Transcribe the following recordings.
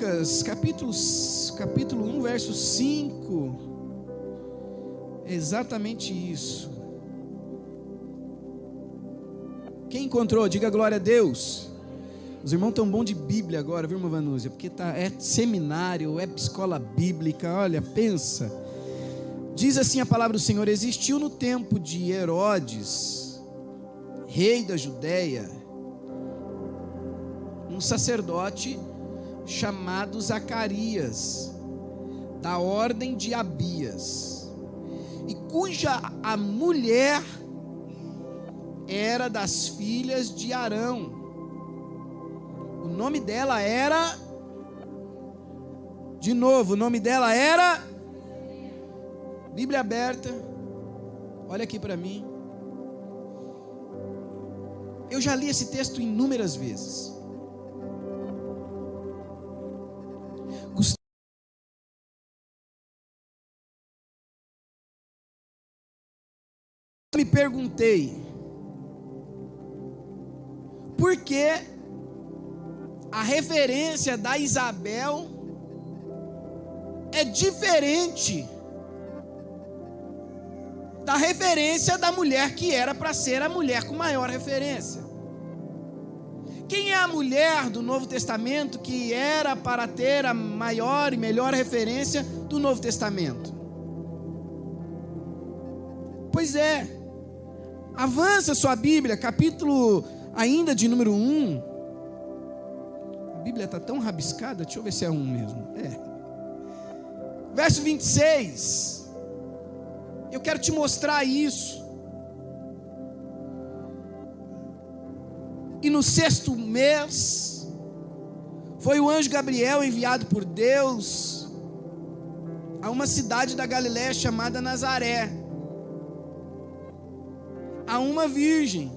Lucas, capítulo 1, verso 5. É exatamente isso. Quem encontrou? Diga glória a Deus. Os irmãos estão bons de Bíblia agora, viu, irmã Vanúzia? Porque é seminário, é escola bíblica, olha, pensa. Diz assim a palavra do Senhor: existiu no tempo de Herodes, rei da Judéia, um sacerdote chamado Zacarias, da ordem de Abias, e cuja a mulher era das filhas de Arão. O nome dela era, de novo, o nome dela era, Bíblia aberta, olha aqui para mim. Eu já li esse texto inúmeras vezes. Me perguntei, por que a referência da Isabel é diferente da referência da mulher que era para ser a mulher com maior referência? Quem é a mulher do Novo Testamento que era para ter a maior e melhor referência do Novo Testamento? Pois é, avança sua Bíblia, capítulo ainda de número 1. A Bíblia está tão rabiscada, deixa eu ver se é 1 mesmo. Verso 26. Eu quero te mostrar isso. E no 6º mês, foi o anjo Gabriel enviado por Deus a uma cidade da Galiléia chamada Nazaré, a uma virgem,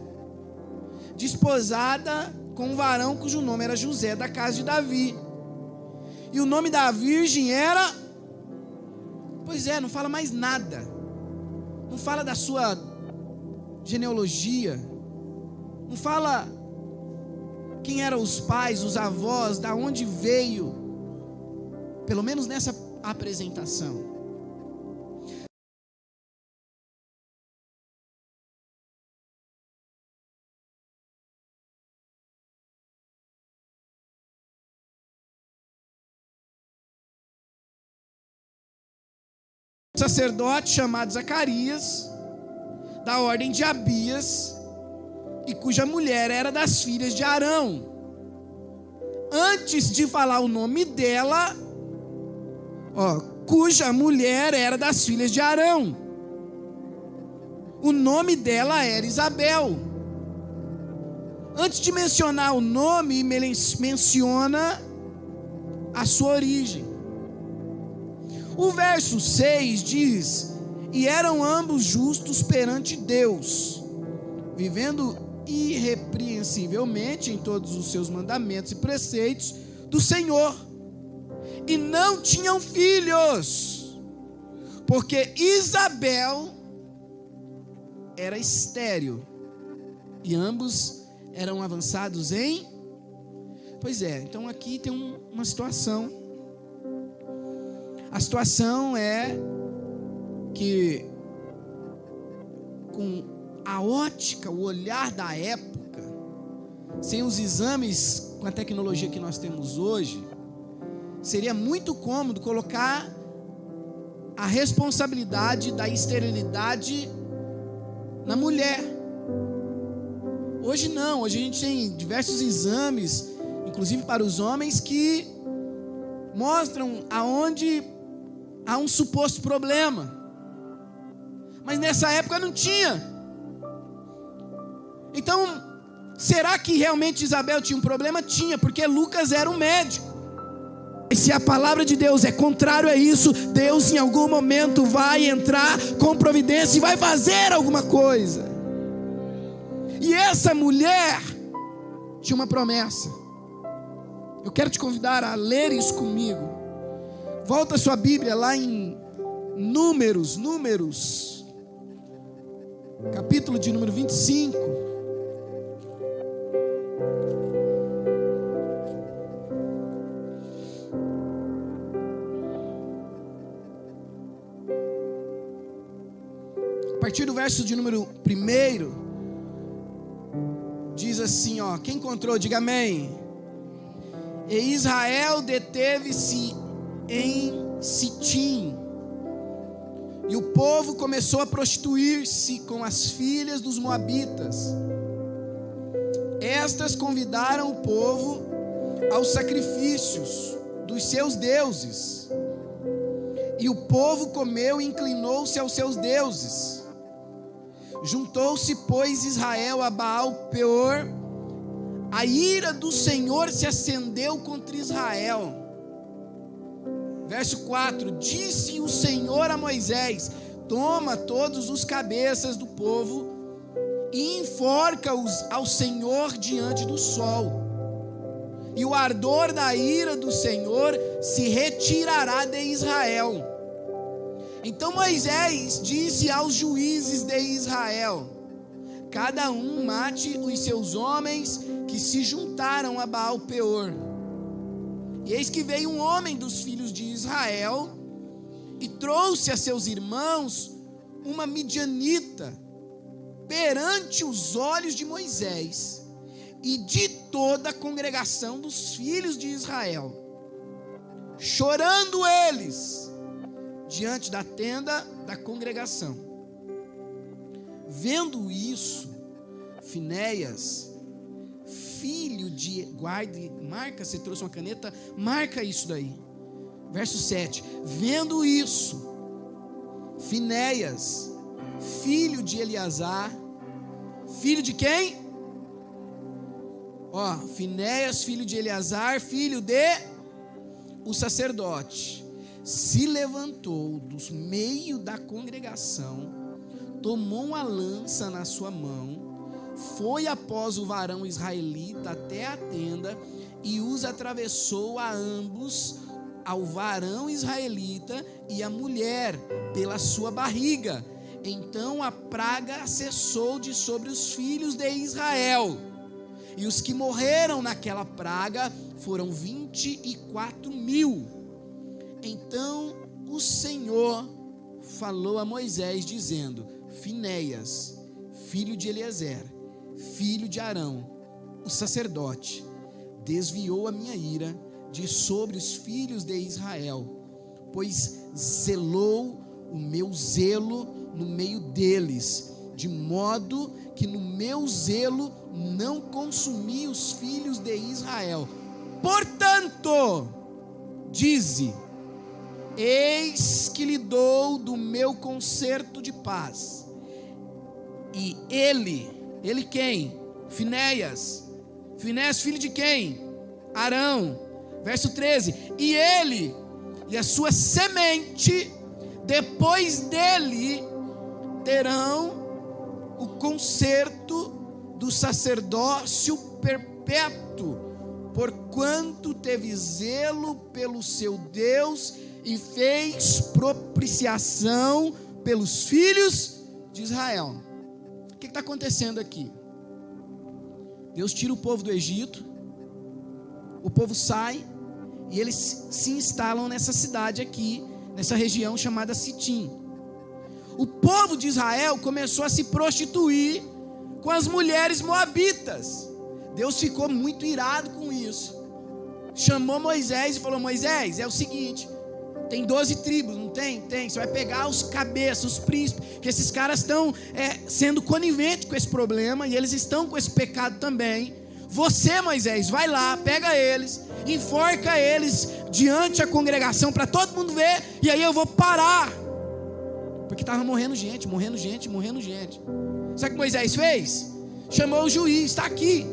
desposada com um varão cujo nome era José, da casa de Davi. E o nome da virgem era... Pois é, não fala mais nada. Não fala da sua genealogia. Não fala quem eram os pais, os avós, da onde veio. Pelo menos nessa apresentação. Um sacerdote chamado Zacarias, da ordem de Abias, e cuja mulher era das filhas de Arão. Antes de falar o nome dela, cuja mulher era das filhas de Arão, o nome dela era Isabel. Antes de mencionar o nome, menciona a sua origem. O verso 6 diz: e eram ambos justos perante Deus, vivendo irrepreensivelmente em todos os seus mandamentos e preceitos do Senhor, e não tinham filhos, porque Isabel era estéril, e ambos eram avançados em... Pois é, então aqui tem uma situação. A situação é que, com a ótica, o olhar da época, sem os exames com a tecnologia que nós temos hoje, seria muito cômodo colocar a responsabilidade da esterilidade na mulher. Hoje não, hoje a gente tem diversos exames, inclusive para os homens, que mostram aonde há um suposto problema. Mas nessa época não tinha. Então, será que realmente Isabel tinha um problema? Tinha, porque Lucas era um médico. E se a palavra de Deus é contrário a isso, Deus em algum momento vai entrar com providência e vai fazer alguma coisa. E essa mulher tinha uma promessa. Eu quero te convidar a ler isso comigo. Volta a sua Bíblia lá em Números, capítulo de número 25. partir do verso de número 1, diz assim, ó, quem encontrou, diga amém. E Israel deteve-se em Sitim, e o povo começou a prostituir-se com as filhas dos moabitas. Estas convidaram o povo aos sacrifícios dos seus deuses, e o povo comeu e inclinou-se aos seus deuses. Juntou-se, pois, Israel a Baal-peor. A ira do Senhor se acendeu contra Israel. Verso 4: disse o Senhor a Moisés: toma todos os cabeças do povo e enforca-os ao Senhor diante do sol, e o ardor da ira do Senhor se retirará de Israel. Então Moisés disse aos juízes de Israel: cada um mate os seus homens que se juntaram a Baal-peor. E eis que veio um homem dos filhos de Israel e trouxe a seus irmãos uma midianita perante os olhos de Moisés e de toda a congregação dos filhos de Israel, chorando eles diante da tenda da congregação. Vendo isso, Finéias, filho de... guarde, marca, você trouxe uma caneta, marca isso daí. Verso 7: vendo isso, Finéias, filho de Eleazar, filho de quem? Ó, Finéias, filho de Eleazar, filho de o sacerdote, se levantou do meio da congregação, tomou uma lança na sua mão, foi após o varão israelita até a tenda e os atravessou a ambos, ao varão israelita e a mulher, pela sua barriga. Então a praga cessou de sobre os filhos de Israel, e os que morreram naquela praga foram 24.000. Então o Senhor falou a Moisés dizendo: Finéias, filho de Eleazar, filho de Arão, o sacerdote, desviou a minha ira de sobre os filhos de Israel, pois zelou o meu zelo no meio deles, de modo que no meu zelo não consumi os filhos de Israel. Portanto, dize: eis que lhe dou do meu concerto de paz. E ele quem? Finéias, filho de quem? Arão. Verso 13: e ele e a sua semente depois dele terão o concerto do sacerdócio perpétuo, porquanto teve zelo pelo seu Deus e fez propiciação pelos filhos de Israel. O que está acontecendo aqui? Deus tira o povo do Egito, o povo sai e eles se instalam nessa cidade aqui, nessa região chamada Sitim. O povo de Israel começou a se prostituir com as mulheres moabitas. Deus ficou muito irado com isso, chamou Moisés e falou: Moisés, é o seguinte, tem 12 tribos, não tem? Tem. Você vai pegar os cabeças, os príncipes, que esses caras estão sendo coniventes com esse problema, e eles estão com esse pecado também. Você, Moisés, vai lá, pega eles, enforca eles diante da congregação, para todo mundo ver, e aí eu vou parar, porque estava morrendo gente. Sabe o que Moisés fez? Chamou o juiz, está aqui,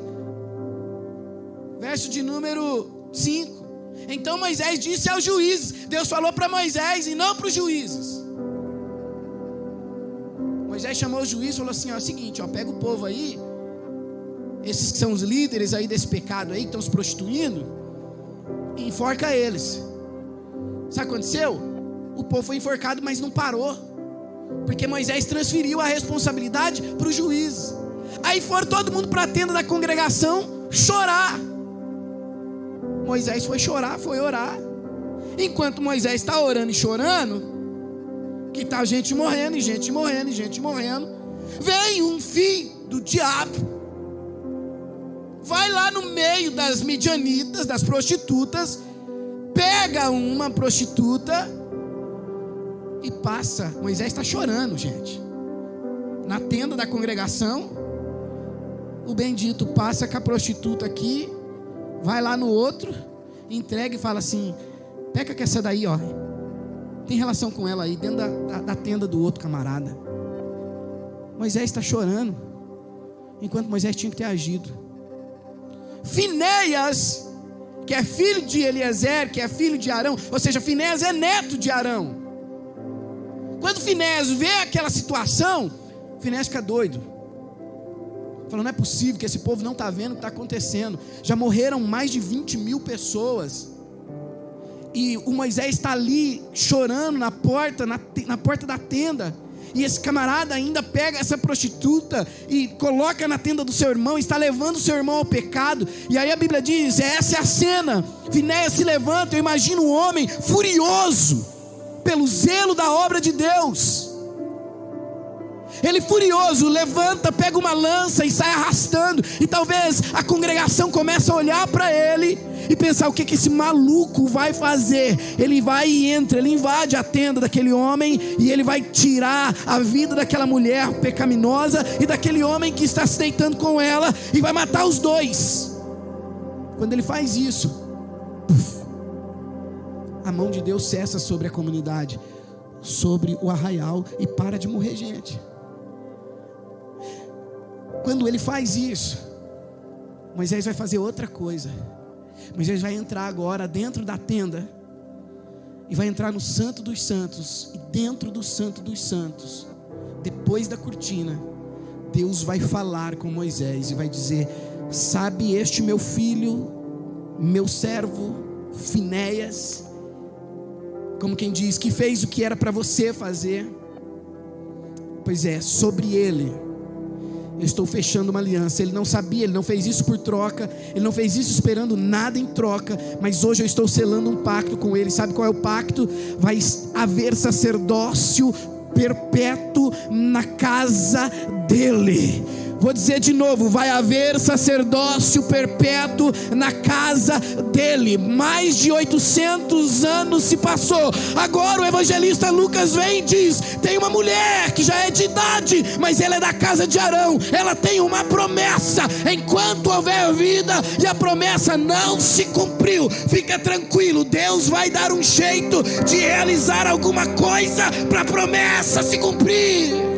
verso de número 5. Então Moisés disse aos juízes, Deus falou para Moisés e não para os juízes. Moisés chamou os juízes e falou assim: ó, é o seguinte, ó, pega o povo aí, esses que são os líderes aí desse pecado aí, que estão se prostituindo, e enforca eles. Sabe o que aconteceu? O povo foi enforcado, mas não parou, porque Moisés transferiu a responsabilidade para os juízes. Aí foram todo mundo para a tenda da congregação chorar. Moisés foi chorar, foi orar. Enquanto Moisés está orando e chorando, que está gente morrendo, e gente morrendo, e gente morrendo. Vem um filho do diabo, vai lá no meio das midianitas, das prostitutas, pega uma prostituta e passa. Moisés está chorando, gente, na tenda da congregação. O bendito passa com a prostituta aqui, vai lá no outro, entrega e fala assim: pega que essa daí, ó, tem relação com ela aí, dentro da tenda do outro camarada. Moisés está chorando, enquanto Moisés tinha que ter agido. Finéias, que é filho de Eliezer, que é filho de Arão, ou seja, Finéias é neto de Arão. Quando Finéias vê aquela situação, Finéias fica doido, falando: não é possível que esse povo não está vendo o que está acontecendo. Já morreram mais de 20 mil pessoas, e o Moisés está ali chorando na porta da tenda, e esse camarada ainda pega essa prostituta e coloca na tenda do seu irmão, está levando o seu irmão ao pecado. E aí a Bíblia diz, essa é a cena: Finéias se levanta. Eu imagino um homem furioso pelo zelo da obra de Deus. Ele furioso levanta, pega uma lança e sai arrastando. E talvez a congregação comece a olhar para ele e pensar: o que esse maluco vai fazer? Ele vai e entra, ele invade a tenda daquele homem, e ele vai tirar a vida daquela mulher pecaminosa e daquele homem que está se deitando com ela, e vai matar os dois. Quando ele faz isso, a mão de Deus cessa sobre a comunidade, sobre o arraial, e para de morrer gente. Quando ele faz isso, Moisés vai fazer outra coisa. Moisés vai entrar agora dentro da tenda, e vai entrar no Santo dos Santos. E dentro do Santo dos Santos, depois da cortina, Deus vai falar com Moisés e vai dizer: sabe este meu filho, meu servo Finéias, como quem diz, que fez o que era para você fazer? Pois é, sobre ele eu estou fechando uma aliança. Ele não sabia, ele não fez isso por troca, ele não fez isso esperando nada em troca, mas hoje eu estou selando um pacto com ele. Sabe qual é o pacto? Vai haver sacerdócio perpétuo na casa dele. Vou dizer de novo: vai haver sacerdócio perpétuo na casa dele. Mais de 800 anos se passou. Agora o evangelista Lucas vem e diz: tem uma mulher que já é de idade, mas ela é da casa de Arão. Ela tem uma promessa. Enquanto houver vida e a promessa não se cumpriu, fica tranquilo, Deus vai dar um jeito de realizar alguma coisa para a promessa se cumprir.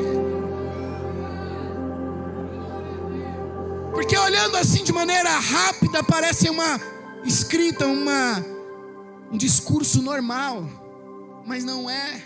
Porque olhando assim de maneira rápida, parece uma escrita, um discurso normal, mas não é,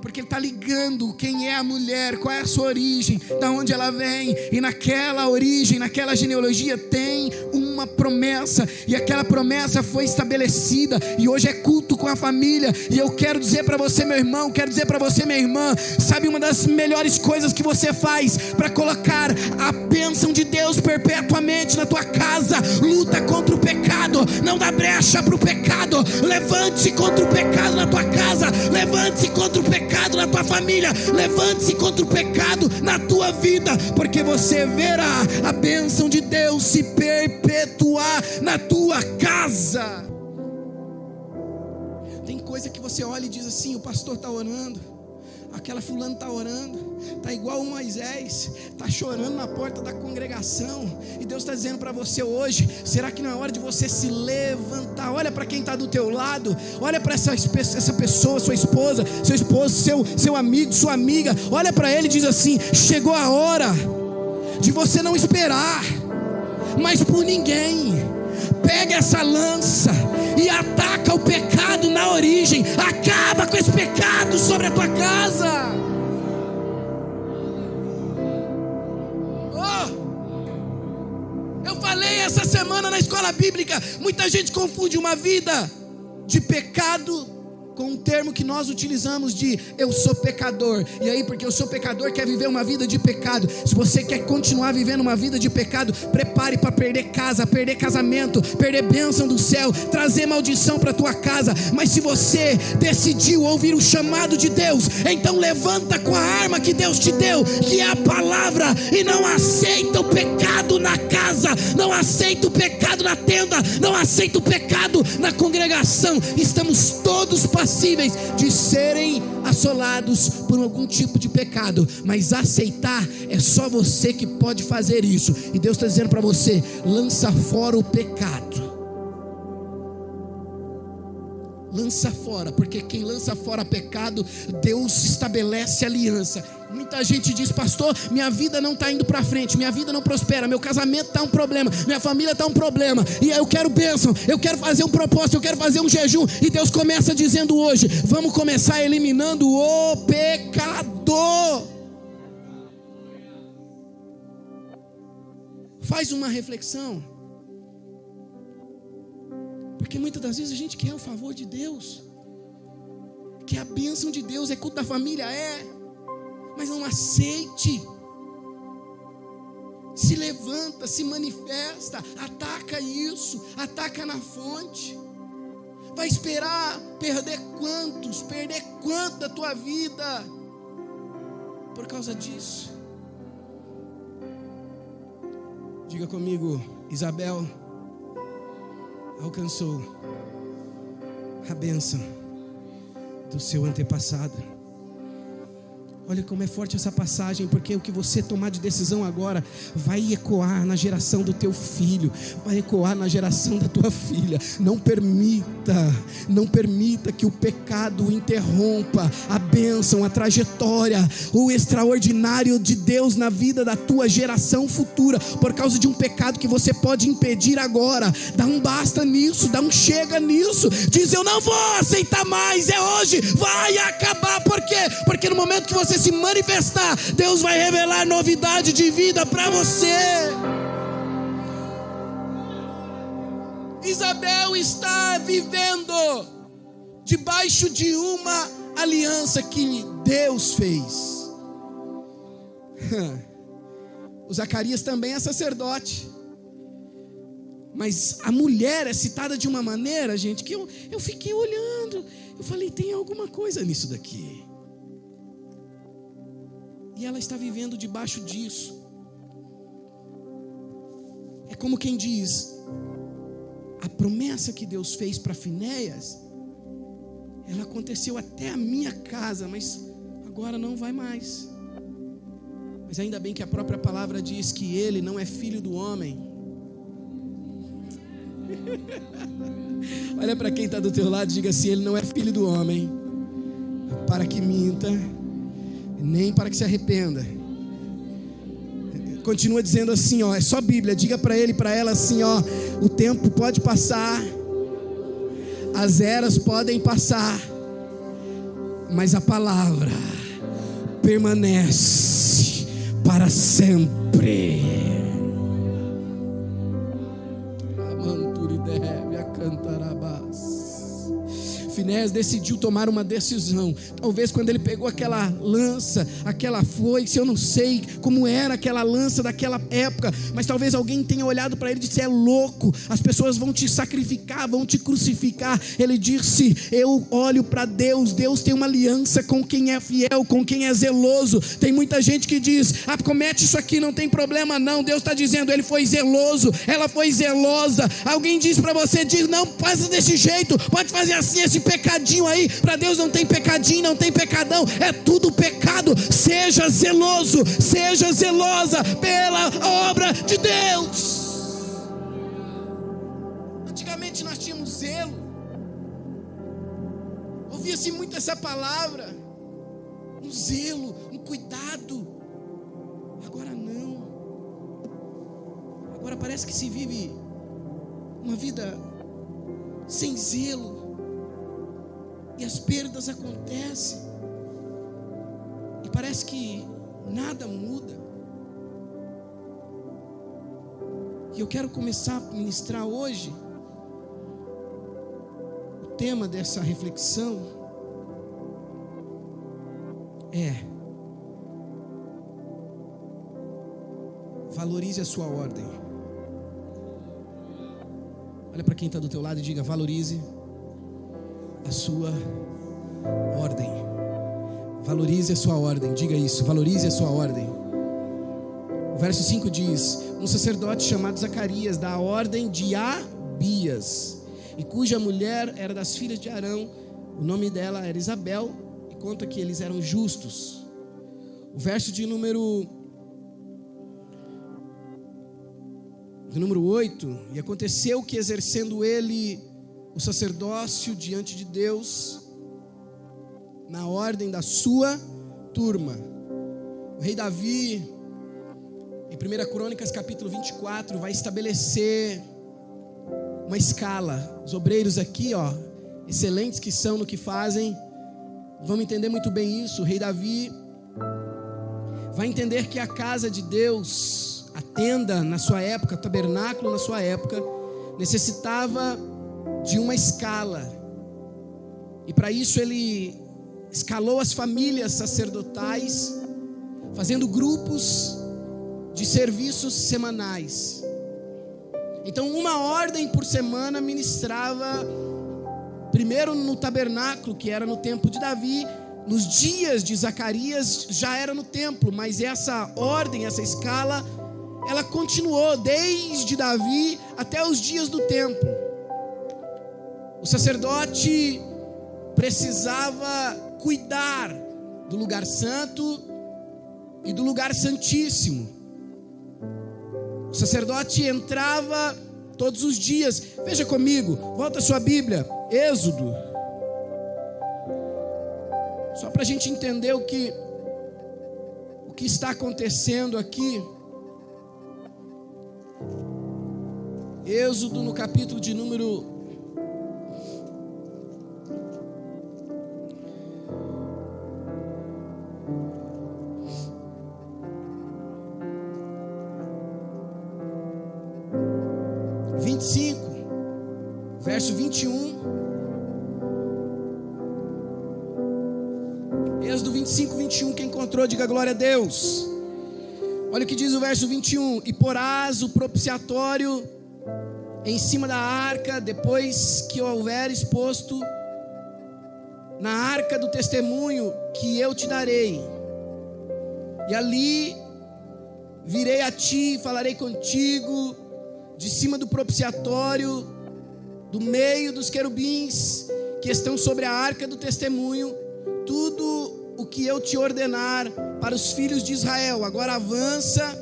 porque ele está ligando quem é a mulher, qual é a sua origem, da onde ela vem, e naquela origem, naquela genealogia tem uma promessa, e aquela promessa foi estabelecida, e hoje é culto com a família. E eu quero dizer para você, meu irmão, quero dizer para você, minha irmã, sabe uma das melhores coisas que você faz para colocar a bênção de Deus perpetuamente na tua casa? Luta contra o pecado, não dá brecha para o pecado. Levante-se contra o pecado na tua casa, levante-se contra o pecado na tua família, levante-se contra o pecado na tua vida, porque você verá a bênção de Deus se perpetuar na tua casa. Tem coisa que você olha e diz assim: o pastor está orando, aquela fulana está orando, está igual o Moisés, está chorando na porta da congregação, e Deus está dizendo para você hoje: será que não é hora de você se levantar? Olha para quem está do teu lado, olha para essa pessoa, sua esposa, seu esposo, seu amigo, sua amiga, olha para ele e diz assim: chegou a hora de você não esperar mais por ninguém. Pega essa lança e ataca o pecado na origem. Acaba com esse pecado sobre a tua casa. Eu falei essa semana na escola bíblica, muita gente confunde uma vida de pecado com um termo que nós utilizamos de eu sou pecador. E aí, porque eu sou pecador, quer viver uma vida de pecado. Se você quer continuar vivendo uma vida de pecado, prepare para perder casa, perder casamento, perder bênção do céu, trazer maldição para tua casa. Mas se você decidiu ouvir o chamado de Deus, então levanta com a arma que Deus te deu, que é a palavra, e não aceita o pecado na casa, não aceita o pecado na tenda, não aceita o pecado na congregação. Estamos todos passíveis de serem assolados por algum tipo de pecado, mas aceitar é só você que pode fazer isso. E Deus está dizendo para você: lança fora o pecado, lança fora, porque quem lança fora pecado, Deus estabelece aliança. Muita gente diz: pastor, minha vida não está indo para frente, minha vida não prospera, meu casamento está um problema, minha família está um problema, e eu quero bênção, eu quero fazer um propósito, eu quero fazer um jejum. E Deus começa dizendo hoje: vamos começar eliminando o pecador. Faz uma reflexão, porque muitas das vezes a gente quer o favor de Deus, quer a bênção de Deus, é culto da família, mas não aceite. Se levanta, se manifesta, ataca isso, ataca na fonte. Vai esperar perder quanto da tua vida por causa disso? Diga comigo: Isabel alcançou a bênção do seu antepassado. Olha como é forte essa passagem, porque o que você tomar de decisão agora vai ecoar na geração do teu filho, vai ecoar na geração da tua filha. Não permita que o pecado interrompa a bênção, a trajetória, o extraordinário de Deus na vida da tua geração futura, por causa de um pecado que você pode impedir agora. Dá um basta nisso, dá um chega nisso, diz: eu não vou aceitar mais, é hoje, vai acabar. Por quê? Porque no momento que você se manifestar, Deus vai revelar novidade de vida para você. Isabel está vivendo debaixo de uma aliança que Deus fez. O Zacarias também é sacerdote, mas a mulher é citada de uma maneira, gente, que eu fiquei olhando, eu falei: tem alguma coisa nisso daqui. E ela está vivendo debaixo disso. É como quem diz: a promessa que Deus fez para Finéias, ela aconteceu até a minha casa, mas agora não vai mais. Mas ainda bem que a própria palavra diz que ele não é filho do homem. Olha para quem está do teu lado e diga assim: ele não é filho do homem, para que minta, nem para que se arrependa. Continua dizendo assim, é só Bíblia. Diga para ele e para ela assim, o tempo pode passar, as eras podem passar, mas a palavra permanece para sempre. Finéias decidiu tomar uma decisão. Talvez quando ele pegou aquela lança, aquela foice, eu não sei como era aquela lança daquela época, mas talvez alguém tenha olhado para ele e disse: é louco, as pessoas vão te sacrificar, vão te crucificar. Ele disse: eu olho para Deus, Deus tem uma aliança com quem é fiel, com quem é zeloso. Tem muita gente que diz: comete isso aqui, não tem problema não. Deus está dizendo: ele foi zeloso, ela foi zelosa. Alguém diz para você, diz: não, faça desse jeito, pode fazer assim, esse pecadinho aí. Para Deus não tem pecadinho, não tem pecadão, é tudo pecado. Seja zeloso, seja zelosa pela obra de Deus. Antigamente nós tínhamos zelo, ouvia-se muito essa palavra, um zelo, um cuidado. Agora não. Agora parece que se vive uma vida sem zelo, e as perdas acontecem, e parece que nada muda. E eu quero começar a ministrar hoje o tema dessa reflexão: valorize a sua ordem. Olha para quem está do teu lado e diga: valorize a sua ordem. Valorize a sua ordem. Diga isso: valorize a sua ordem. O verso 5 diz: um sacerdote chamado Zacarias, da ordem de Abias, e cuja mulher era das filhas de Arão, o nome dela era Isabel, e conta que eles eram justos. O verso de número 8: e aconteceu que, exercendo ele o sacerdócio diante de Deus, na ordem da sua turma, o rei Davi, em 1 Crônicas capítulo 24, vai estabelecer uma escala. Os obreiros aqui, excelentes que são no que fazem, vão entender muito bem isso. O rei Davi vai entender que a casa de Deus, a tenda na sua época, o tabernáculo na sua época, necessitava de uma escala. E para isso ele escalou as famílias sacerdotais, fazendo grupos de serviços semanais. Então, uma ordem por semana ministrava, primeiro no tabernáculo, que era no templo de Davi. Nos dias de Zacarias já era no templo, mas essa ordem, essa escala, ela continuou desde Davi até os dias do templo. O sacerdote precisava cuidar do lugar santo e do lugar santíssimo. O sacerdote entrava todos os dias. Veja comigo, volta a sua Bíblia, Êxodo, só para a gente entender o que está acontecendo aqui. Êxodo, no capítulo de número 25, verso 21. Êxodo 25, 21. Quem encontrou, diga glória a Deus. Olha o que diz o verso 21. E porás o propiciatório em cima da arca, depois que houveres posto na arca do testemunho que eu te darei. E ali virei a ti e falarei contigo de cima do propiciatório, do meio dos querubins que estão sobre a arca do testemunho, tudo o que eu te ordenar para os filhos de Israel. Agora avança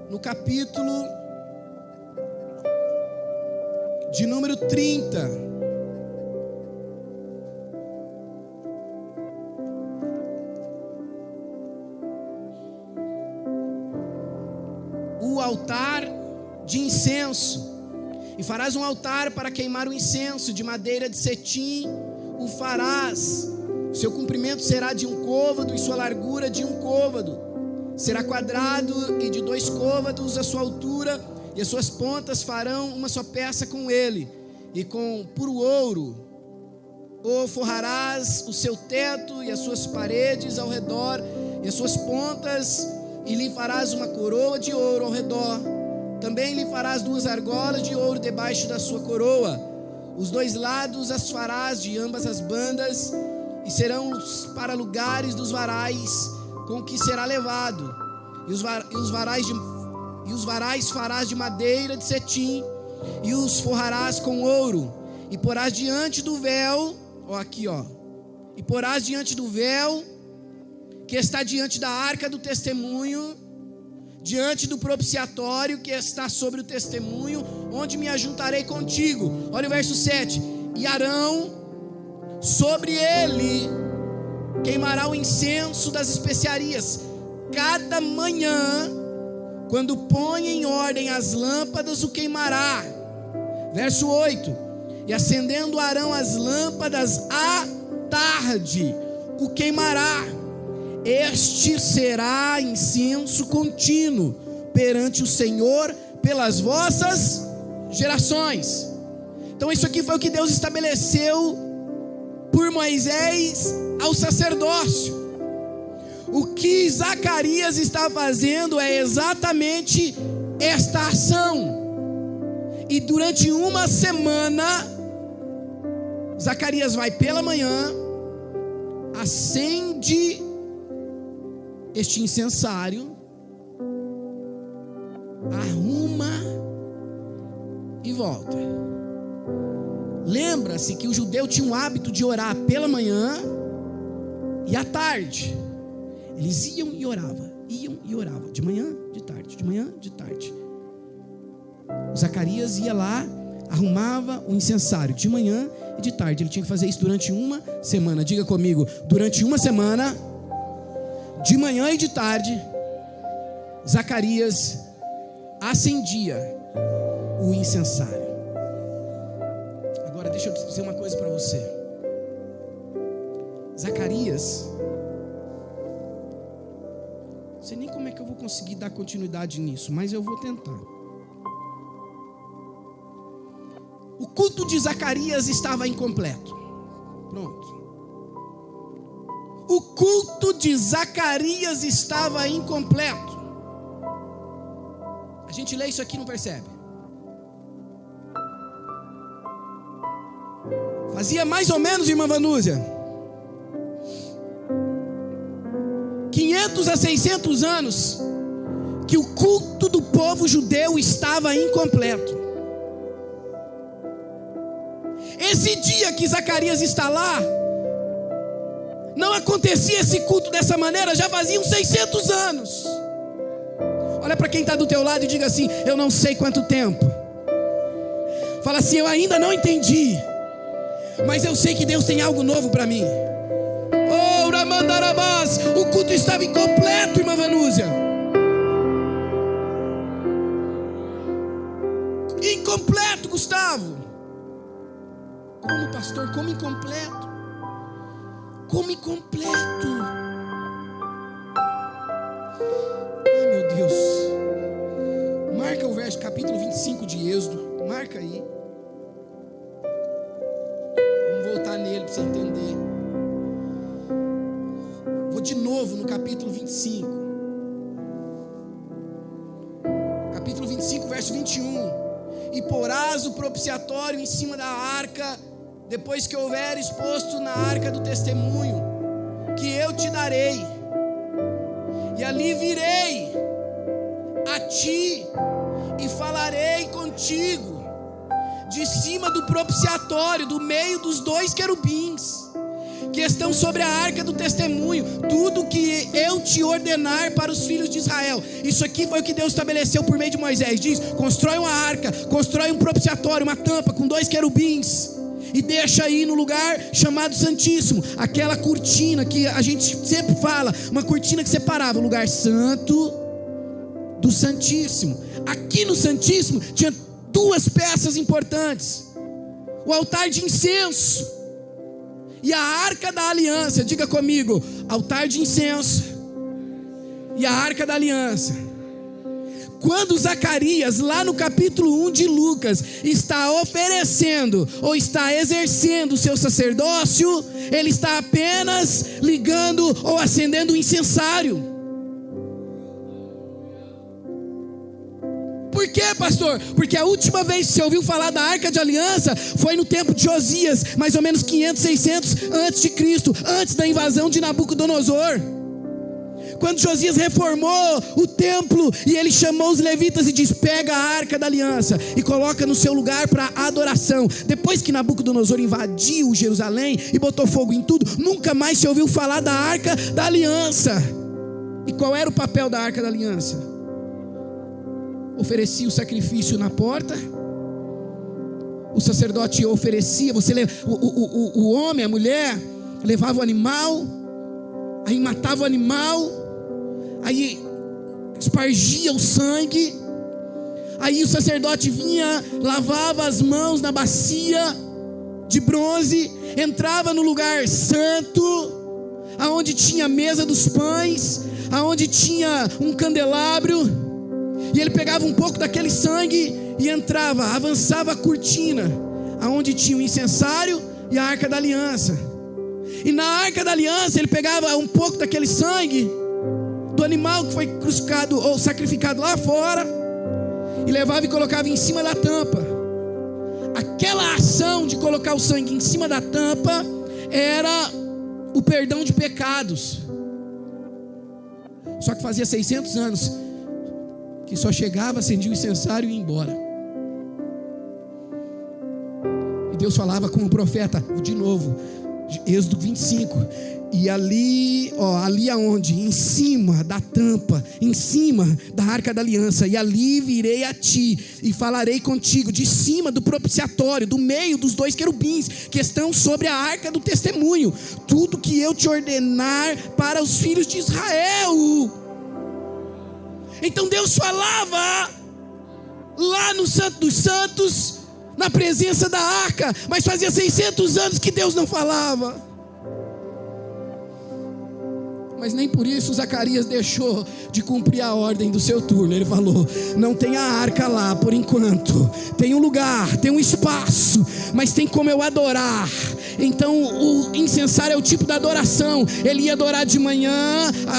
no capítulo de número 30. O altar de incenso. E farás um altar para queimar o incenso de madeira de cetim. O farás. O seu comprimento será de 1 côvado e sua largura de 1 côvado. Será quadrado e de 2 côvados a sua altura, e as suas pontas farão uma só peça com ele. E com puro ouro o forrarás o seu teto e as suas paredes ao redor e as suas pontas, e lhe farás uma coroa de ouro ao redor. Também lhe farás 2 argolas de ouro debaixo da sua coroa. Os 2 lados as farás de ambas as bandas, e serão para lugares dos varais com que será levado. E os varais farás de madeira de cetim, e os forrarás com ouro. E porás diante do véu, e porás diante do véu que está diante da arca do testemunho, diante do propiciatório que está sobre o testemunho, onde me ajuntarei contigo. Olha o verso 7. E Arão, sobre ele queimará o incenso das especiarias cada manhã, quando põe em ordem as lâmpadas, o queimará. Verso 8. E acendendo Arão as lâmpadas à tarde, o queimará. Este será incenso contínuo perante o Senhor pelas vossas gerações. Então isso aqui foi o que Deus estabeleceu por Moisés ao sacerdócio. O que Zacarias está fazendo é exatamente esta ação. E durante uma semana, Zacarias vai pela manhã, acende este incensário, arruma e volta. Lembra-se que o judeu tinha o hábito de orar pela manhã e à tarde. Eles iam e oravam, de manhã, de tarde, de manhã, de tarde. O Zacarias ia lá, arrumava o incensário de manhã e de tarde. Ele tinha que fazer isso durante uma semana. Diga comigo, durante uma semana, de manhã e de tarde, Zacarias acendia o incensário. Agora deixa eu dizer uma coisa para você. Zacarias, não sei nem como é que eu vou conseguir dar continuidade nisso, mas eu vou tentar. O culto de Zacarias estava incompleto. Pronto. O culto de Zacarias estava incompleto. A gente lê isso aqui e não percebe. Fazia mais ou menos, irmã Vanúzia, 500 a 600 anos que o culto do povo judeu estava incompleto. Esse dia que Zacarias está lá, não acontecia esse culto dessa maneira, já faziam 600 anos. Olha para quem está do teu lado e diga assim: eu não sei quanto tempo. Fala assim: eu ainda não entendi, mas eu sei que Deus tem algo novo para mim. Oh, Ramandarabás, o culto estava incompleto, irmã Vanúzia. Incompleto, Gustavo. Como, pastor? Como incompleto? Como incompleto? Ai, meu Deus. Marca o verso, capítulo 25 de Êxodo. Marca aí. Vamos voltar nele para você entender. Vou de novo no capítulo 25. Capítulo 25, verso 21. E porás o propiciatório em cima da arca, depois que houver exposto na arca do testemunho, que eu te darei, e ali virei a ti, e falarei contigo, de cima do propiciatório, do meio dos dois querubins, que estão sobre a arca do testemunho, tudo que eu te ordenar para os filhos de Israel. Isso aqui foi o que Deus estabeleceu por meio de Moisés. Diz: constrói uma arca, constrói um propiciatório, uma tampa com dois querubins, e deixa aí no lugar chamado Santíssimo, aquela cortina que a gente sempre fala, uma cortina que separava o lugar santo do Santíssimo. Aqui no Santíssimo tinha duas peças importantes: o altar de incenso e a arca da aliança. Diga comigo: altar de incenso e a arca da aliança. Quando Zacarias, lá no capítulo 1 de Lucas, está oferecendo ou está exercendo o seu sacerdócio, ele está apenas ligando ou acendendo o incensário. Por quê, pastor? Porque a última vez que você ouviu falar da arca de aliança foi no tempo de Josias, mais ou menos 500, 600 antes de Cristo, antes da invasão de Nabucodonosor. Quando Josias reformou o templo e ele chamou os levitas e diz: pega a arca da aliança e coloca no seu lugar para adoração. Depois que Nabucodonosor invadiu Jerusalém e botou fogo em tudo, nunca mais se ouviu falar da arca da aliança. E qual era o papel da arca da aliança? Oferecia o sacrifício na porta, o sacerdote oferecia, o homem, a mulher, levava o animal, aí matava o animal, aí espargia o sangue, aí o sacerdote vinha, lavava as mãos na bacia de bronze, entrava no lugar santo, aonde tinha a mesa dos pães, aonde tinha um candelabro, e ele pegava um pouco daquele sangue e entrava, avançava a cortina, aonde tinha o incensário e a arca da aliança. E na arca da aliança ele pegava um pouco daquele sangue do animal que foi crucificado ou sacrificado lá fora, e levava e colocava em cima da tampa. Aquela ação de colocar o sangue em cima da tampa era o perdão de pecados. Só que fazia 600 anos que só chegava, acendia o incensário e ia embora. E Deus falava com o profeta, de novo, Êxodo 25, e ali aonde? Em cima da tampa, em cima da arca da aliança, e ali virei a ti, e falarei contigo, de cima do propiciatório, do meio dos dois querubins, que estão sobre a arca do testemunho, tudo que eu te ordenar para os filhos de Israel. Então Deus falava lá no Santo dos Santos, na presença da arca, mas fazia 600 anos que Deus não falava. Mas nem por isso Zacarias deixou de cumprir a ordem do seu turno. Ele falou: não tem a arca lá por enquanto, tem um lugar, tem um espaço, mas tem como eu adorar. Então o incensário é o tipo da adoração. Ele ia adorar de manhã,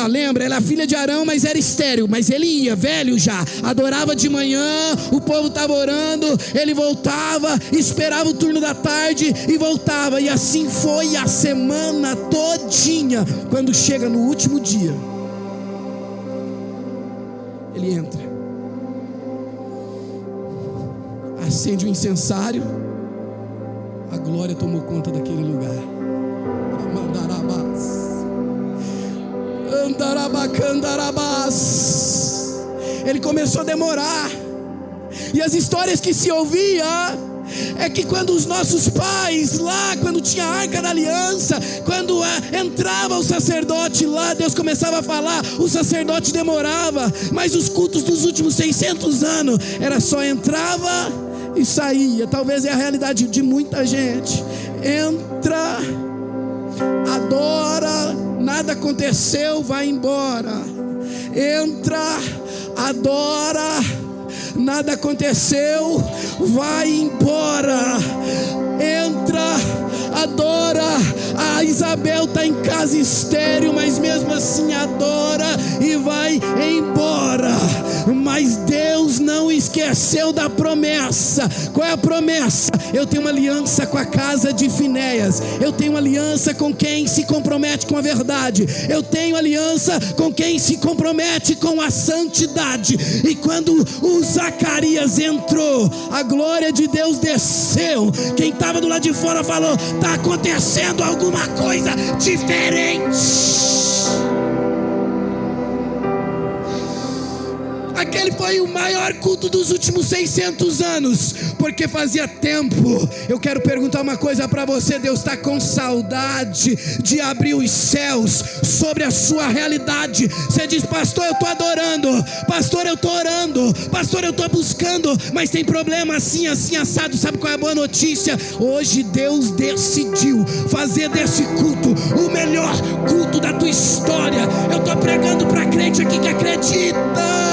lembra, ela é filha de Arão, mas era estéril, mas ele ia, velho já, adorava de manhã, o povo estava orando, ele voltava, esperava o turno da tarde e voltava, e assim foi a semana todinha. Quando chega no último dia, ele entra, acende o incensário, a glória tomou conta daquele lugar. Ele começou a demorar, e as histórias que se ouvia é que quando os nossos pais lá, quando tinha a arca da aliança, quando entrava o sacerdote lá, Deus começava a falar, o sacerdote demorava, mas os cultos dos últimos 600 anos era só entrava e saía. Talvez é a realidade de muita gente. Entra, adora, nada aconteceu, vai embora. Entra, adora, nada aconteceu, vai embora. Entra, adora. A Isabel está em casa estéril, mas mesmo assim adora e vai embora. Mas Deus não esqueceu da promessa. Qual é a promessa? Eu tenho uma aliança com a casa de Finéias. Eu tenho uma aliança com quem se compromete com a verdade. Eu tenho aliança com quem se compromete com a santidade. E quando o Zacarias entrou, a glória de Deus desceu. Quem estava do lado de fora falou: está acontecendo alguma coisa diferente. Aquele foi o maior culto dos últimos 600 anos, porque fazia tempo. Eu quero perguntar uma coisa para você: Deus está com saudade de abrir os céus sobre a sua realidade. Você diz: pastor, eu estou adorando, pastor, eu estou orando, pastor, eu estou buscando, mas tem problema assim, assim, assado. Sabe qual é a boa notícia? Hoje Deus decidiu fazer desse culto o melhor culto da tua história. Eu estou pregando para crente aqui que acredita.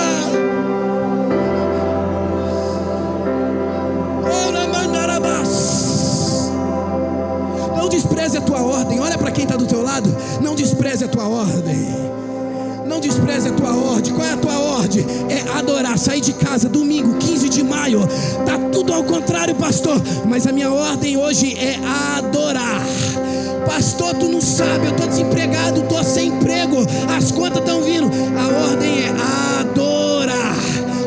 Não despreze a tua ordem. Olha para quem está do teu lado. Não despreze a tua ordem. Não despreze a tua ordem. Qual é a tua ordem? É adorar. Sair de casa domingo 15 de maio. Está tudo ao contrário, pastor, mas a minha ordem hoje é adorar. Pastor, tu não sabe, eu estou desempregado, estou sem emprego, as contas estão vindo. A ordem é adorar.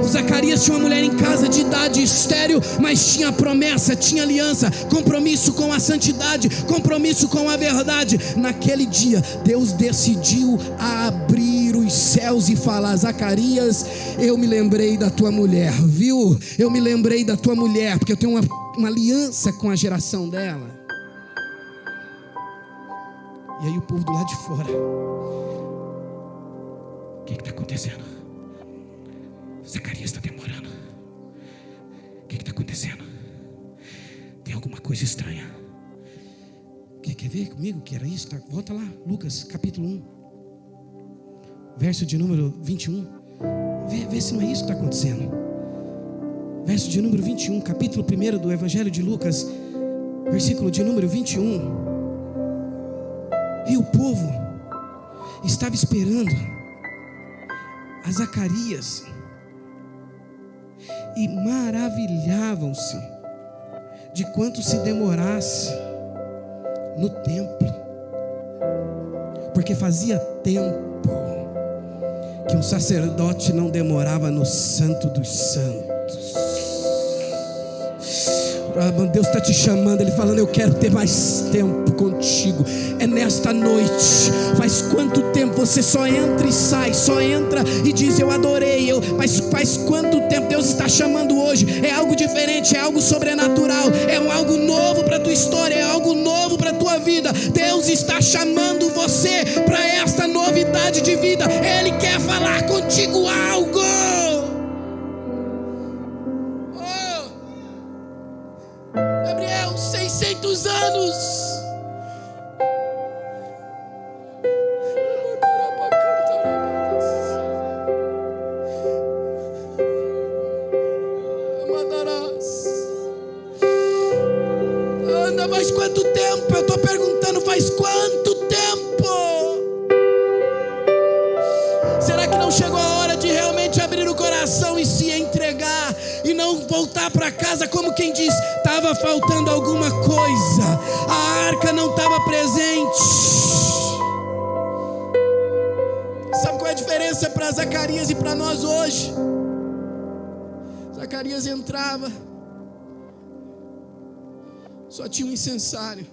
O Zacarias tinha uma mulher em casa de idade estéril, mas tinha promessa, tinha aliança, compromisso com a santidade, compromisso com a verdade. Naquele dia, Deus decidiu abrir os céus e falar: Zacarias, eu me lembrei da tua mulher, viu? Eu me lembrei da tua mulher, porque eu tenho uma aliança com a geração dela. E aí o povo do lado de fora: o que está acontecendo? Zacarias está demorando. O que está acontecendo? Tem alguma coisa estranha. Quer ver comigo que era isso? Volta lá, Lucas capítulo 1, verso de número 21. Vê se não é isso que está acontecendo. Verso de número 21, capítulo 1 do Evangelho de Lucas, versículo de número 21. E o povo estava esperando a Zacarias e maravilhavam-se de quanto se demorasse no templo, porque fazia tempo que um sacerdote não demorava no Santo dos Santos. Deus está te chamando, Ele falando: eu quero ter mais tempo contigo. É nesta noite. Faz quanto tempo você só entra e sai, só entra e diz eu adorei, mas faz quanto tempo? Deus está chamando hoje. É algo diferente, é algo sobrenatural, é algo novo para a tua história, é algo novo para a tua vida. Deus está chamando você para esta novidade de vida. Ele quer falar contigo algo. 600 anos. Anda, faz quanto tempo? Eu estou perguntando, faz quanto tempo? Será que não chegou a hora de realmente abrir o coração e se entregar e não voltar para casa como quem diz: estava faltando alguma coisa, a arca não estava presente? Sabe qual é a diferença para Zacarias e para nós hoje? Zacarias entrava, só tinha um incensário,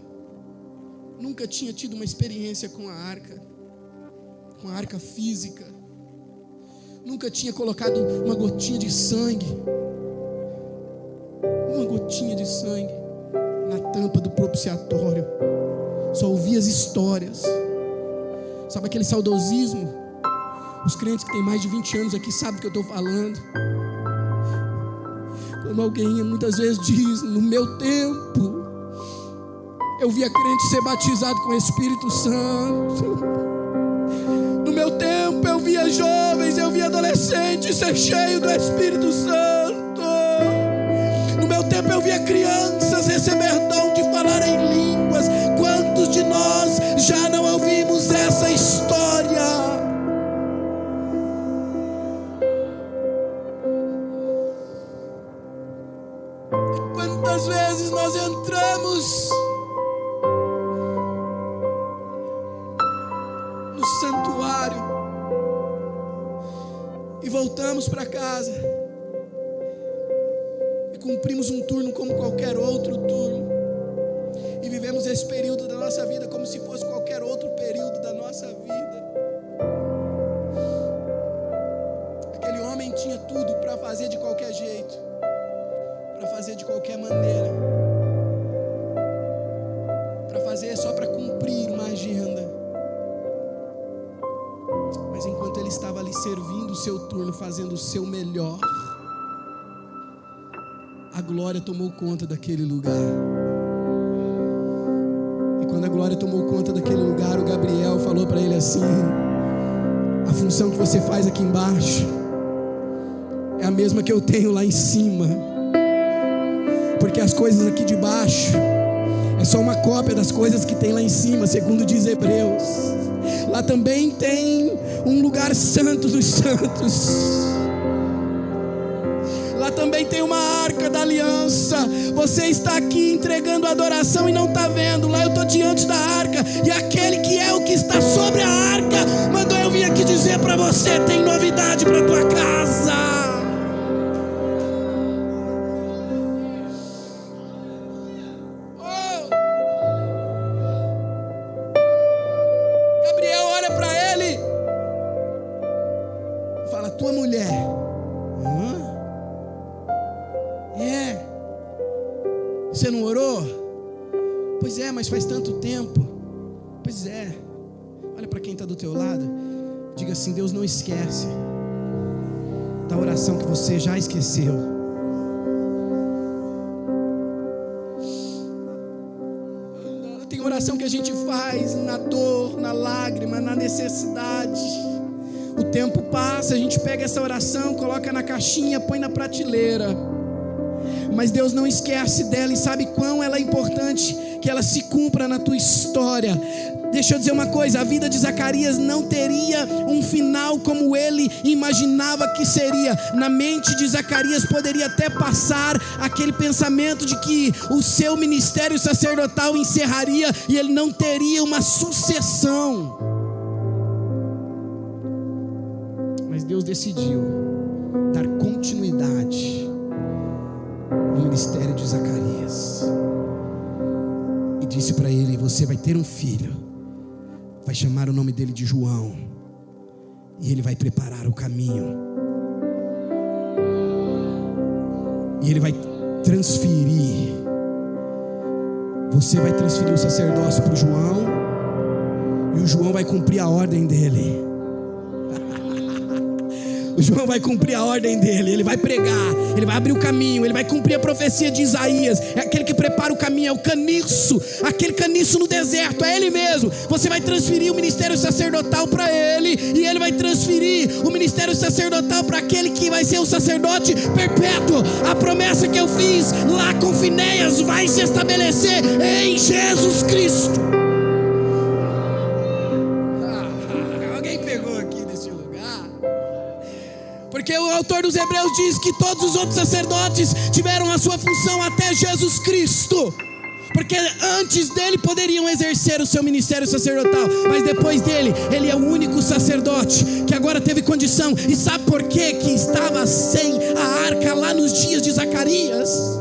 nunca tinha tido uma experiência com a arca física, nunca tinha colocado uma gotinha de sangue na tampa do propiciatório. Só ouvia as histórias. Sabe aquele saudosismo? Os crentes que têm mais de 20 anos aqui sabem do que eu estou falando. Quando alguém muitas vezes diz: no meu tempo eu via crente ser batizado com o Espírito Santo, no meu tempo eu via jovens, eu via adolescentes ser cheio do Espírito Santo, no meu tempo eu via crianças receber dom de falar em línguas. Quantos de nós já não ouvimos essa história? Quantas vezes nós entramos no santuário e voltamos para casa e cumprimos um turno como qualquer outro turno, e vivemos esse período da nossa vida como se fosse qualquer outro período da nossa vida. Aquele homem tinha tudo para fazer de qualquer jeito, para fazer de qualquer maneira, para fazer só para cumprir uma agenda. Mas enquanto ele estava ali servindo o seu turno, fazendo o seu melhor, a glória tomou conta daquele lugar. E quando a glória tomou conta daquele lugar, o Gabriel falou para ele assim: a função que você faz aqui embaixo é a mesma que eu tenho lá em cima, porque as coisas aqui de baixo é só uma cópia das coisas que tem lá em cima, segundo diz Hebreus. Lá também tem um lugar santo dos santos, lá também tem uma arca da aliança. Você está aqui entregando adoração e não está vendo. Lá eu estou diante da arca, e aquele que é o que está sobre a arca mandou eu vir aqui dizer para você: tem novidade para a tua casa. Gabriel olha para ele e fala: tua mulher. Você não orou? Pois é, mas faz tanto tempo. Pois é. Olha para quem está do teu lado, diga assim: Deus não esquece da oração que você já esqueceu. Tem oração que a gente faz na dor, na lágrima, na necessidade. O tempo passa, a gente pega essa oração, coloca na caixinha, põe na prateleira. Mas Deus não esquece dela, e sabe quão ela é importante que ela se cumpra na tua história. Deixa eu dizer uma coisa, a vida de Zacarias não teria um final como ele imaginava que seria. Na mente de Zacarias poderia até passar aquele pensamento de que o seu ministério sacerdotal encerraria e ele não teria uma sucessão. Mas Deus decidiu dar continuidade no ministério de Zacarias e disse para ele: você vai ter um filho, vai chamar o nome dele de João, e ele vai preparar o caminho, e ele vai transferir, você vai transferir o sacerdócio para o João, e o João vai cumprir a ordem dele. O João vai cumprir a ordem dele, ele vai pregar, ele vai abrir o caminho, ele vai cumprir a profecia de Isaías. É aquele que prepara o caminho, é o caniço, aquele caniço no deserto, é ele mesmo. Você vai transferir o ministério sacerdotal para ele, e ele vai transferir o ministério sacerdotal para aquele que vai ser o sacerdote perpétuo. A promessa que eu fiz lá com Finéias vai se estabelecer em Jesus Cristo. Alguém pegou aqui nesse lugar? Porque o autor dos Hebreus diz que todos os outros sacerdotes tiveram a sua função até Jesus Cristo, porque antes dele poderiam exercer o seu ministério sacerdotal, mas depois dele, ele é o único sacerdote que agora teve condição. E sabe por quê que estava sem a arca lá nos dias de Zacarias?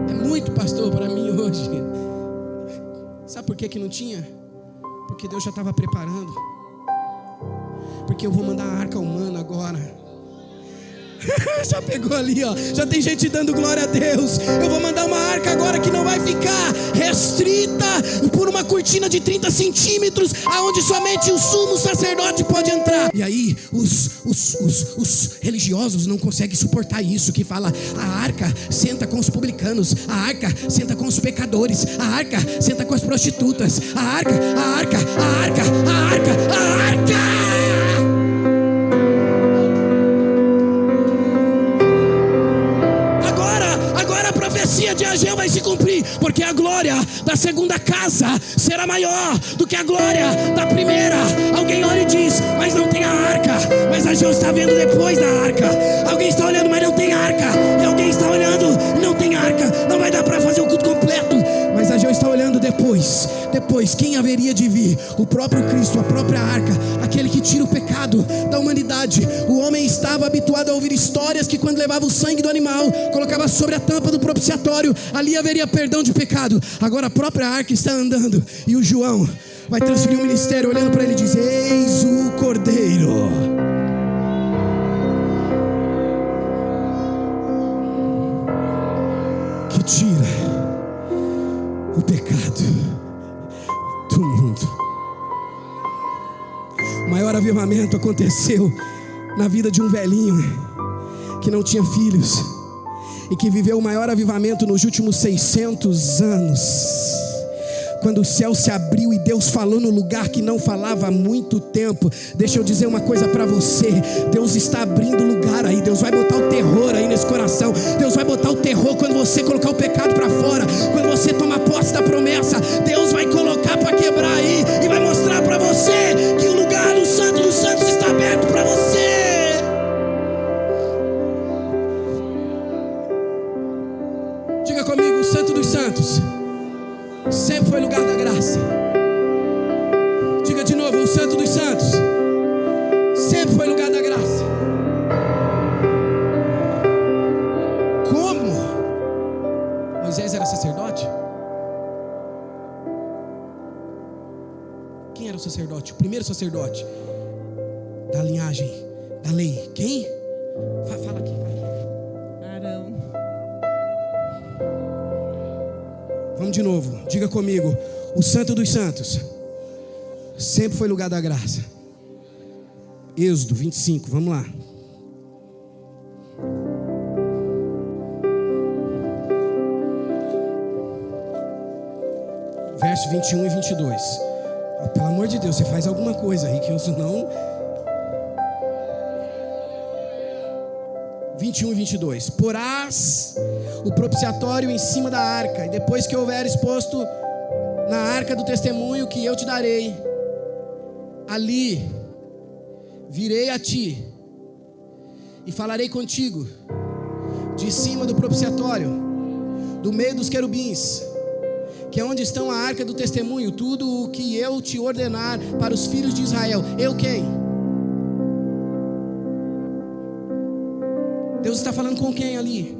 É muito, pastor, para mim hoje. Sabe por que não tinha? Porque Deus já estava preparando. Porque eu vou mandar a arca humana agora. Já pegou ali, ó. Já tem gente dando glória a Deus. Eu vou mandar uma arca agora que não vai ficar restrita por uma cortina de 30 centímetros, aonde somente o sumo sacerdote pode entrar. E aí os religiosos não conseguem suportar isso, que fala: a arca senta com os publicanos, a arca senta com os pecadores, a arca senta com as prostitutas, a arca. De Ageu vai se cumprir, porque a glória da segunda casa será maior do que a glória da primeira. Alguém olha e diz: mas não tem a arca. Mas Ageu está vendo depois da arca. Alguém está olhando, mas não tem arca. E alguém está olhando, não tem arca. Não vai dar para fazer o culto completo. Mas Ageu está olhando depois. Depois, quem haveria de vir? O próprio Cristo, a própria arca, aquele que tira o pecado da humanidade. O homem estava habituado a ouvir histórias que quando levava o sangue do animal, colocava sobre a tampa do propiciatório, ali haveria perdão de pecado. Agora a própria arca está andando, e o João vai transferir o ministério, olhando para ele, diz: eis o Cordeiro que tira o pecado do mundo. O maior avivamento aconteceu na vida de um velhinho que não tinha filhos e que viveu o maior avivamento nos últimos 600 anos, quando o céu se abriu e Deus falou no lugar que não falava há muito tempo. Deixa eu dizer uma coisa para você: Deus está abrindo lugar aí. Deus vai botar o terror aí nesse coração. Deus vai botar o terror quando você colocar o pecado para fora, quando você tomar posse da promessa. Deus vai colocar para quebrar aí e vai mostrar para você que o lugar do Santo dos Santos está aberto para você. Diga comigo: o Santo dos Santos sempre foi lugar da graça. Diga de novo: o Santo dos Santos sempre foi lugar da graça. Como? Moisés era sacerdote? Quem era o sacerdote? O primeiro sacerdote da linhagem, da lei. Quem? Fala aqui. Arão. Vamos de novo, diga comigo: o Santo dos Santos sempre foi lugar da graça. Êxodo 25, vamos lá. Verso 21 e 22. Oh, pelo amor de Deus, você faz alguma coisa aí, que eu senão... 21 e 22. Porás o propiciatório em cima da arca, e depois que houver exposto na arca do testemunho que eu te darei, ali virei a ti e falarei contigo de cima do propiciatório, do meio dos querubins, que é onde estão a arca do testemunho, tudo o que eu te ordenar para os filhos de Israel. Eu quem? Deus está falando com quem ali?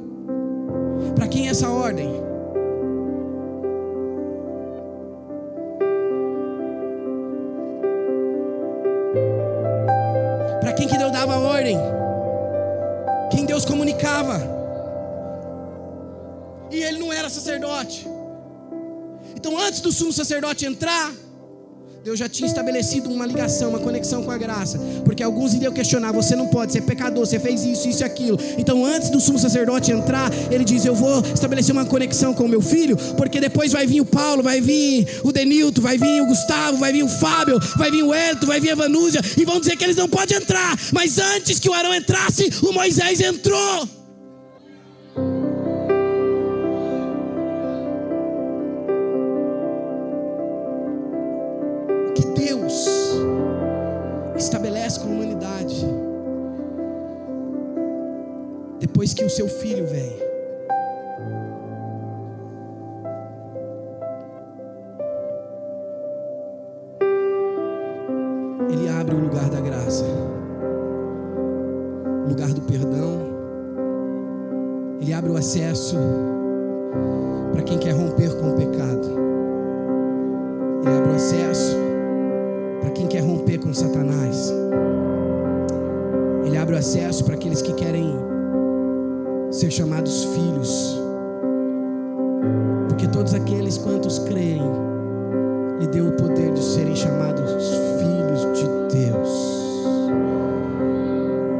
Para quem é essa ordem? Para quem que Deus dava a ordem? Quem Deus comunicava? E ele não era sacerdote. Então antes do sumo sacerdote entrar, Deus já tinha estabelecido uma ligação, uma conexão com a graça. Porque alguns iriam questionar: você não pode, você é pecador, você fez isso, isso e aquilo. Então antes do sumo sacerdote entrar, ele diz: eu vou estabelecer uma conexão com o meu filho, porque depois vai vir o Paulo, vai vir o Denilton, vai vir o Gustavo, vai vir o Fábio, vai vir o Elton, vai vir a Vanúzia, e vão dizer que eles não podem entrar. Mas antes que o Arão entrasse, o Moisés entrou. Estabelece com a humanidade depois que o seu filho vem. Ele abre o lugar da graça, o lugar do perdão. Ele abre o acesso para quem quer romper com o pecado. Ele abre o acesso para quem quer romper com Satanás. Ele abre o acesso para aqueles que querem ser chamados filhos, porque todos aqueles quantos creem, lhe deu o poder de serem chamados filhos de Deus.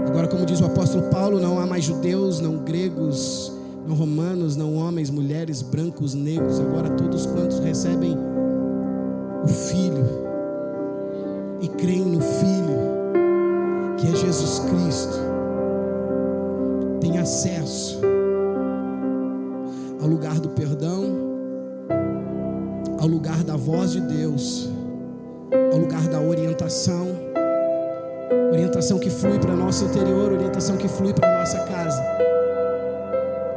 Agora, como diz o apóstolo Paulo, não há mais judeus, não gregos, não romanos, não homens, mulheres, brancos, negros. Agora todos quantos recebem o Filho e creem no Filho, que é Jesus Cristo, tem acesso ao lugar do perdão, ao lugar da voz de Deus, ao lugar da orientação, orientação que flui para nosso interior, orientação que flui para nossa casa.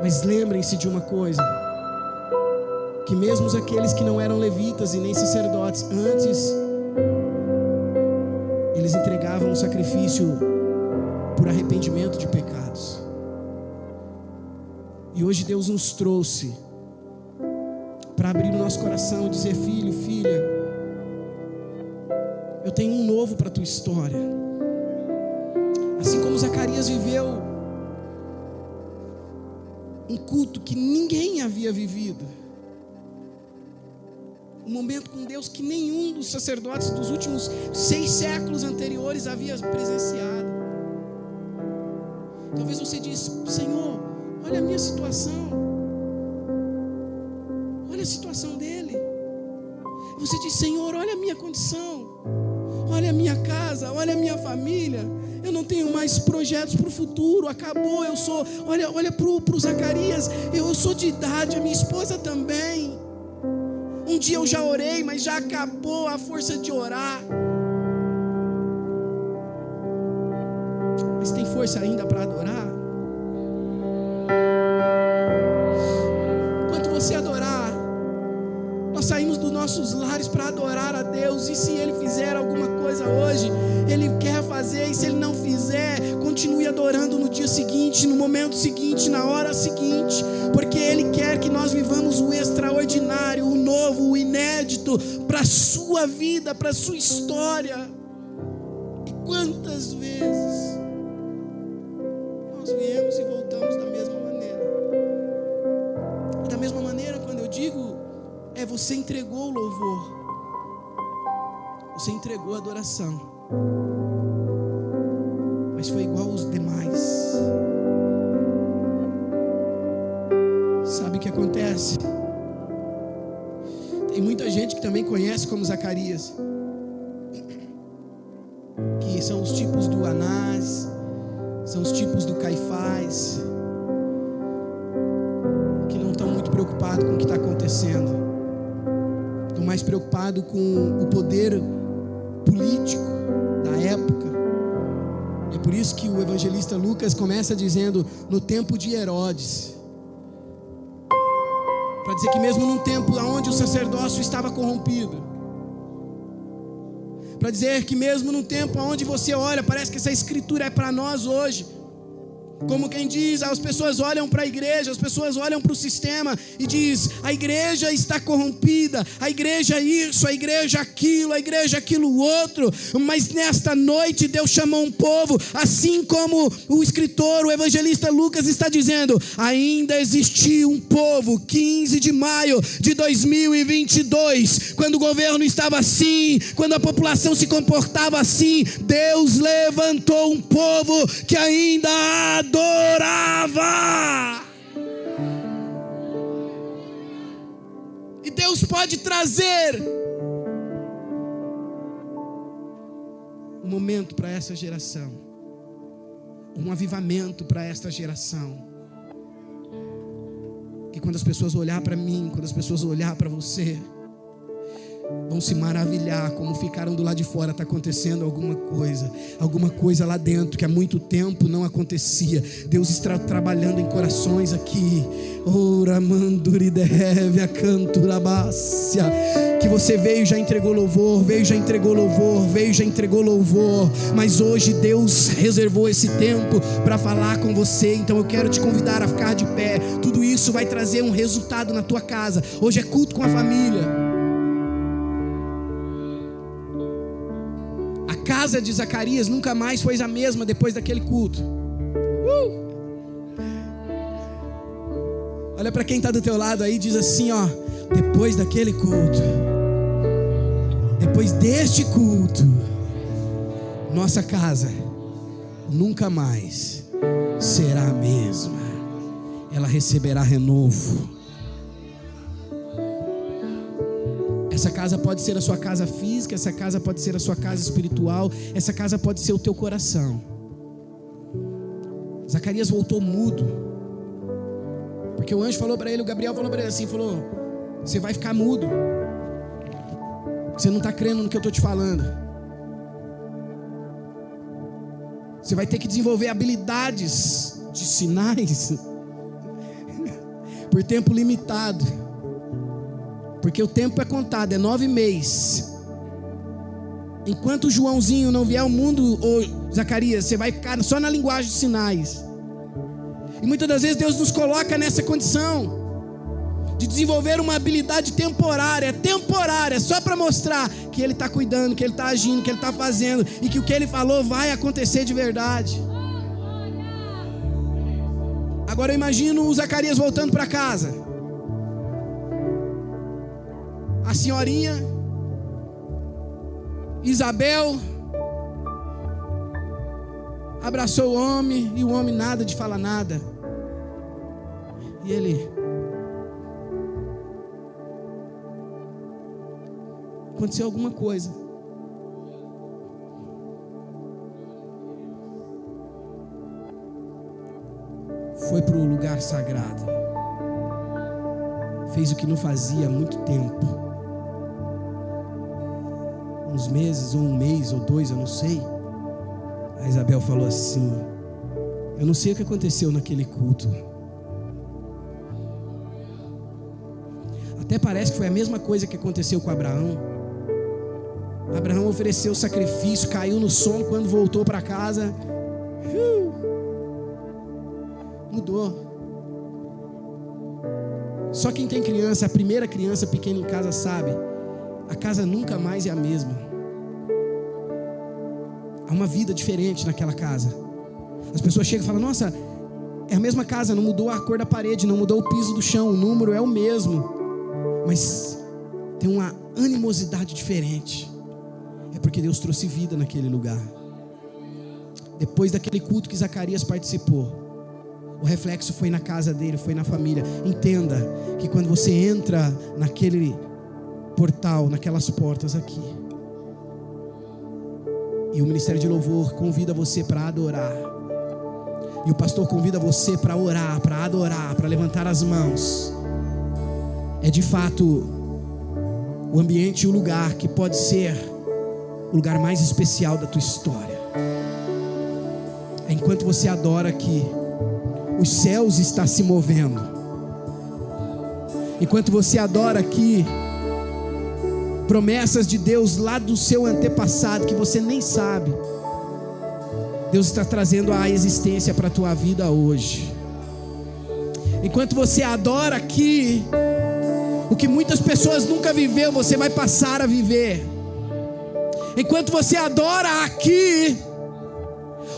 Mas lembrem-se de uma coisa, que mesmo aqueles que não eram levitas e nem sacerdotes, antes eles entregavam um sacrifício por arrependimento de pecados. E hoje Deus nos trouxe para abrir o nosso coração e dizer: filho, filha, eu tenho um novo para a tua história. Assim como Zacarias viveu um culto que ninguém havia vivido, um momento com Deus que nenhum dos sacerdotes dos últimos 6 séculos anteriores havia presenciado. Talvez você diz: Senhor, olha a minha situação, olha a situação dele. Você diz: Senhor, olha a minha condição, olha a minha casa, olha a minha família. Eu não tenho mais projetos para o futuro, acabou. Eu sou, olha para o Zacarias, eu sou de idade, a minha esposa também. Um dia eu já orei, mas já acabou a força de orar. Mas tem força ainda para adorar? Enquanto você adorar, nós saímos dos nossos lares para adorar a Deus. E se Ele fizer alguma coisa hoje, Ele quer fazer. E se Ele não fizer, continue adorando no dia seguinte, no momento seguinte, na hora seguinte, porque Ele quer que nós vivamos o extraordinário, o novo, o inédito para a sua vida, para a sua história. E quantas vezes nós viemos e voltamos da mesma maneira? E da mesma maneira, quando eu digo, você entregou o louvor, você entregou a adoração, mas foi igual aos demais. Sabe o que acontece? Tem muita gente que também conhece como Zacarias, que são os tipos do Anás, São os tipos do Caifás, que não estão muito preocupados com o que está acontecendo. Estão mais preocupados com o poder político da época. É por isso que o evangelista Lucas começa dizendo, no tempo de Herodes, para dizer que mesmo num tempo onde o sacerdócio estava corrompido, para dizer que mesmo num tempo onde você olha, parece que essa escritura é para nós hoje, como quem diz, as pessoas olham para a igreja, as pessoas olham para o sistema e diz, a igreja está corrompida, a igreja isso, a igreja aquilo outro, mas nesta noite Deus chamou um povo, assim como o escritor, o evangelista Lucas está dizendo, ainda existia um povo, 15 de maio de 2022, quando o governo estava assim, quando a população se comportava assim, Deus levantou um povo que ainda adorava. E Deus pode trazer um momento para essa geração, um avivamento para esta geração, que quando as pessoas olhar para mim, quando as pessoas olhar para você, vão se maravilhar como ficaram do lado de fora. Está acontecendo alguma coisa lá dentro que há muito tempo não acontecia. Deus está trabalhando em corações aqui. Que você veio, já entregou louvor, mas hoje Deus reservou esse tempo para falar com você. Então eu quero te convidar a ficar de pé. Tudo isso vai trazer um resultado na tua casa. Hoje é culto com a família. A casa de Zacarias nunca mais foi a mesma depois daquele culto. Olha para quem está do teu lado aí, diz assim, ó, depois daquele culto, depois deste culto, nossa casa nunca mais será a mesma. Ela receberá renovo. Essa casa pode ser a sua casa física, essa casa pode ser a sua casa espiritual, essa casa pode ser o teu coração. Zacarias voltou mudo, porque o anjo falou para ele, o Gabriel falou para ele assim, falou, você vai ficar mudo, você não está crendo no que eu estou te falando, você vai ter que desenvolver habilidades de sinais, por tempo limitado, porque o tempo é contado, é 9 meses. Enquanto o Joãozinho não vier ao mundo, ou Zacarias, você vai ficar só na linguagem de sinais. E muitas das vezes Deus nos coloca nessa condição de desenvolver uma habilidade temporária, só para mostrar que Ele está cuidando, que Ele está agindo, que Ele está fazendo, e que o que Ele falou vai acontecer de verdade. Agora eu imagino o Zacarias voltando para casa. A senhorinha Isabel abraçou o homem, e o homem nada de falar nada. E ele, aconteceu alguma coisa. Foi para o lugar sagrado, fez o que não fazia há muito tempo, uns meses, ou um mês, ou 2, eu não sei. A Isabel falou assim, eu não sei o que aconteceu naquele culto, até parece que foi a mesma coisa que aconteceu com Abraão. Abraão ofereceu sacrifício, caiu no sono, quando voltou para casa, mudou. Só quem tem criança, a primeira criança pequena em casa sabe, a casa nunca mais é a mesma. Há uma vida diferente naquela casa. As pessoas chegam e falam, nossa, é a mesma casa, não mudou a cor da parede, não mudou o piso do chão, o número é o mesmo, mas tem uma animosidade diferente. É porque Deus trouxe vida naquele lugar. Depois daquele culto que Zacarias participou, o reflexo foi na casa dele, foi na família. Entenda que quando você entra naquele portal, naquelas portas aqui, e o Ministério de Louvor convida você para adorar, E o pastor convida você para orar, para adorar, para levantar as mãos. É de fato o ambiente e o lugar que pode ser o lugar mais especial da tua história. É enquanto você adora que os céus estão se movendo. Enquanto você adora aqui, promessas de Deus lá do seu antepassado que você nem sabe, Deus está trazendo a existência para a tua vida hoje. Enquanto você adora aqui, o que muitas pessoas nunca viveu, você vai passar a viver. Enquanto você adora aqui,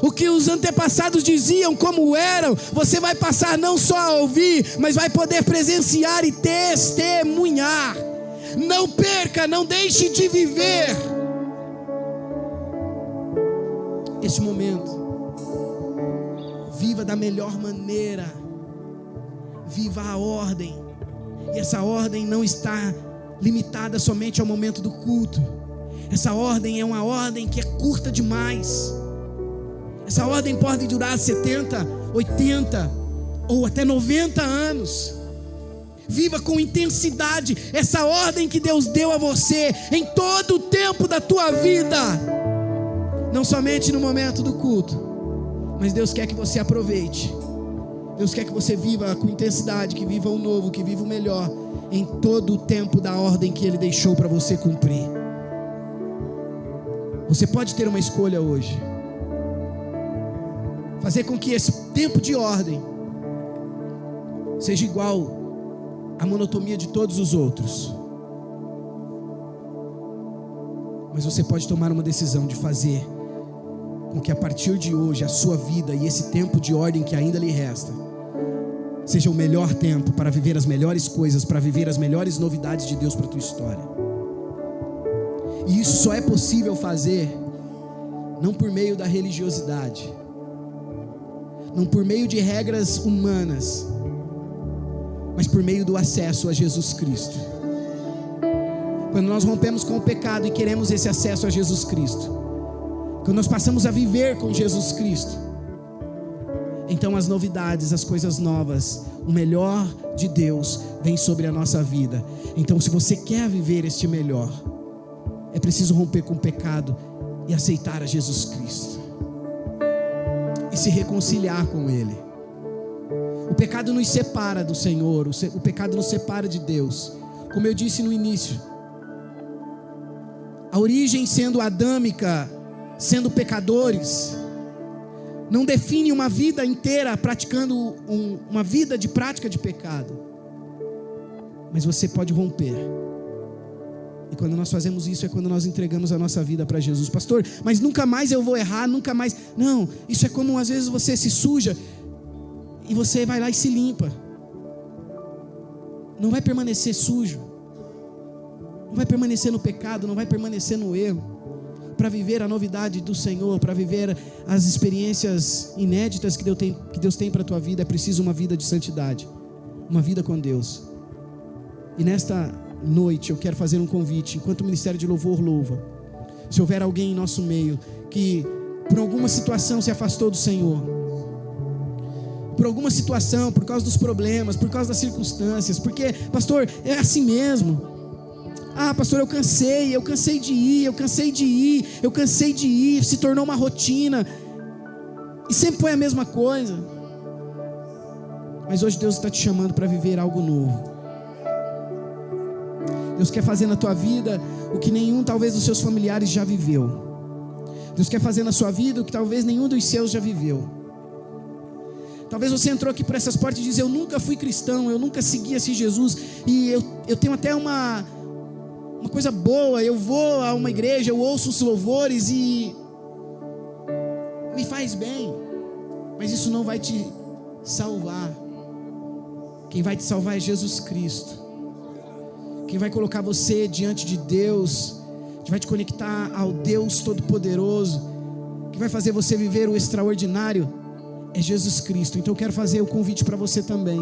o que os antepassados diziam como eram, você vai passar não só a ouvir, mas vai poder presenciar e testemunhar. Não perca, não deixe de viver este momento. Viva da melhor maneira. Viva a ordem. E essa ordem não está limitada somente ao momento do culto. Essa ordem é uma ordem que é curta demais. Essa ordem pode durar 70, 80 ou até 90 anos. Viva com intensidade essa ordem que Deus deu a você em todo o tempo da tua vida. Não somente no momento do culto, mas Deus quer que você aproveite. Deus quer que você viva com intensidade, que viva o novo, que viva o melhor em todo o tempo da ordem que Ele deixou para você cumprir. Você pode ter uma escolha hoje. Fazer com que esse tempo de ordem seja igual à monotonia de todos os outros. Mas você pode tomar uma decisão de fazer com que a partir de hoje a sua vida e esse tempo de ordem que ainda lhe resta seja o melhor tempo para viver as melhores coisas, para viver as melhores novidades de Deus para a tua história. E isso só é possível fazer não por meio da religiosidade, não por meio de regras humanas, mas por meio do acesso a Jesus Cristo. Quando nós rompemos com o pecado e queremos esse acesso a Jesus Cristo, quando nós passamos a viver com Jesus Cristo, então as novidades, as coisas novas, o melhor de Deus vem sobre a nossa vida. Então, se você quer viver este melhor, é preciso romper com o pecado e aceitar a Jesus Cristo e se reconciliar com Ele. O pecado nos separa do Senhor, o pecado nos separa de Deus. Como eu disse no início, a origem sendo adâmica, sendo pecadores, não define uma vida inteira praticando uma vida de prática de pecado. Mas você pode romper. E quando nós fazemos isso é quando nós entregamos a nossa vida para Jesus. Pastor, mas nunca mais eu vou errar, nunca mais. Não, isso é como às vezes você se suja e você vai lá e se limpa. Não vai permanecer sujo, não vai permanecer no pecado, não vai permanecer no erro. Para viver a novidade do Senhor, para viver as experiências inéditas que Deus tem para a tua vida, é preciso uma vida de santidade, uma vida com Deus. E nesta noite eu quero fazer um convite, enquanto o Ministério de Louvor louva, se houver alguém em nosso meio que por alguma situação se afastou do Senhor, por alguma situação, por causa dos problemas, por causa das circunstâncias, porque, pastor, é assim mesmo. Ah, pastor, eu cansei de ir, se tornou uma rotina, e sempre foi a mesma coisa. Mas hoje Deus está te chamando para viver algo novo. Deus quer fazer na tua vida o que nenhum, talvez, dos seus familiares já viveu. Deus quer fazer na sua vida o que talvez nenhum dos seus já viveu. Talvez você entrou aqui por essas portas e diz: eu nunca fui cristão, eu nunca segui esse Jesus, e eu tenho até uma coisa boa, eu vou a uma igreja, eu ouço os louvores e me faz bem, mas isso não vai te salvar. Quem vai te salvar é Jesus Cristo. Quem vai colocar você diante de Deus, que vai te conectar ao Deus Todo-Poderoso, que vai fazer você viver o extraordinário, é Jesus Cristo. Então eu quero fazer o convite para você também.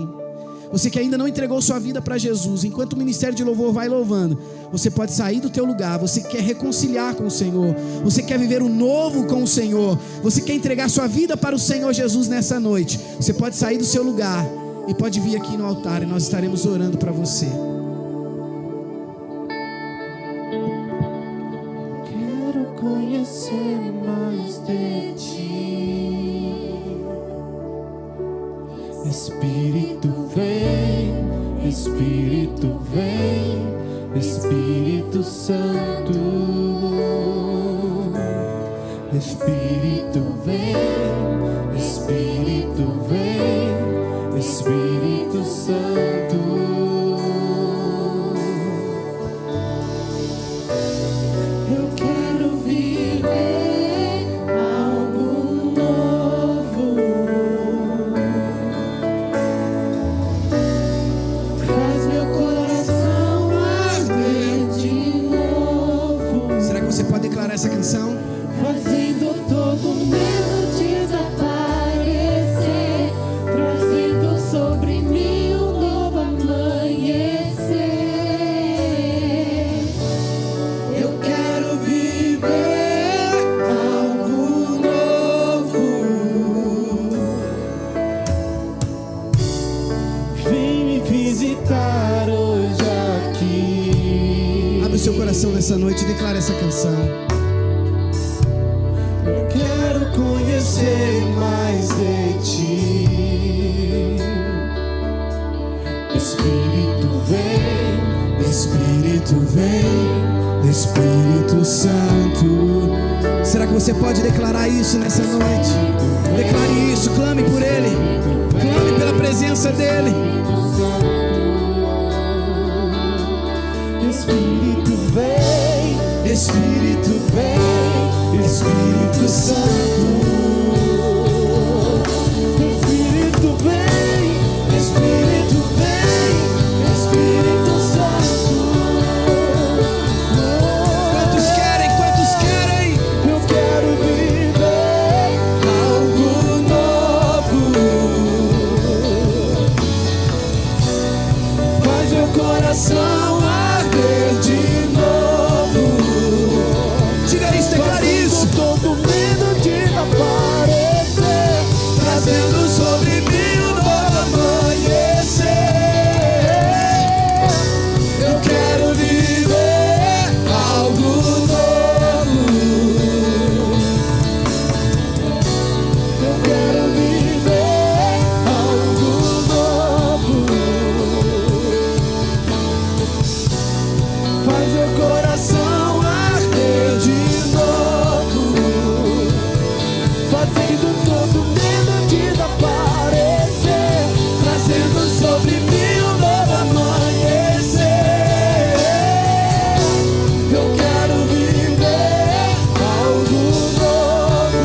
Você que ainda não entregou sua vida para Jesus, enquanto o ministério de louvor vai louvando, você pode sair do teu lugar. Você quer reconciliar com o Senhor, você quer viver o novo com o Senhor, você quer entregar sua vida para o Senhor Jesus nessa noite. Você pode sair do seu lugar e pode vir aqui no altar e nós estaremos orando para você. Quero conhecer mais de ti. Espírito vem, Espírito vem, Espírito Santo. Espírito vem, Espírito vem, Espírito Santo. Eu quero viver algo novo. Faz meu coração arder de novo. Será que você pode declarar essa canção? Fazendo todo medo desaparecer, trazendo sobre mim um novo amanhecer. Eu quero viver algo novo. Vem me visitar hoje aqui. Abre o seu coração nessa noite e declara essa canção. Quero conhecer mais de ti. Espírito vem, Espírito vem, Espírito Santo. Será que você pode declarar isso nessa noite? Declare isso, clame por Ele, clame pela presença dEle. Espírito vem, Espírito vem, Espírito Santo. Espírito vem, Espírito vem, Espírito Santo. Quantos querem? Quantos querem? Eu quero viver algo novo. Faz meu coração arder de novo. Diga isso, declare isso. Todo medo de aparecer, trazendo sobre mim um novo amanhecer. Eu quero viver algo novo. Eu quero viver algo novo. Faz meu coração arder de novo, fazendo todo medo desaparecer, trazendo sobre mim um novo amanhecer. Eu quero viver algo novo.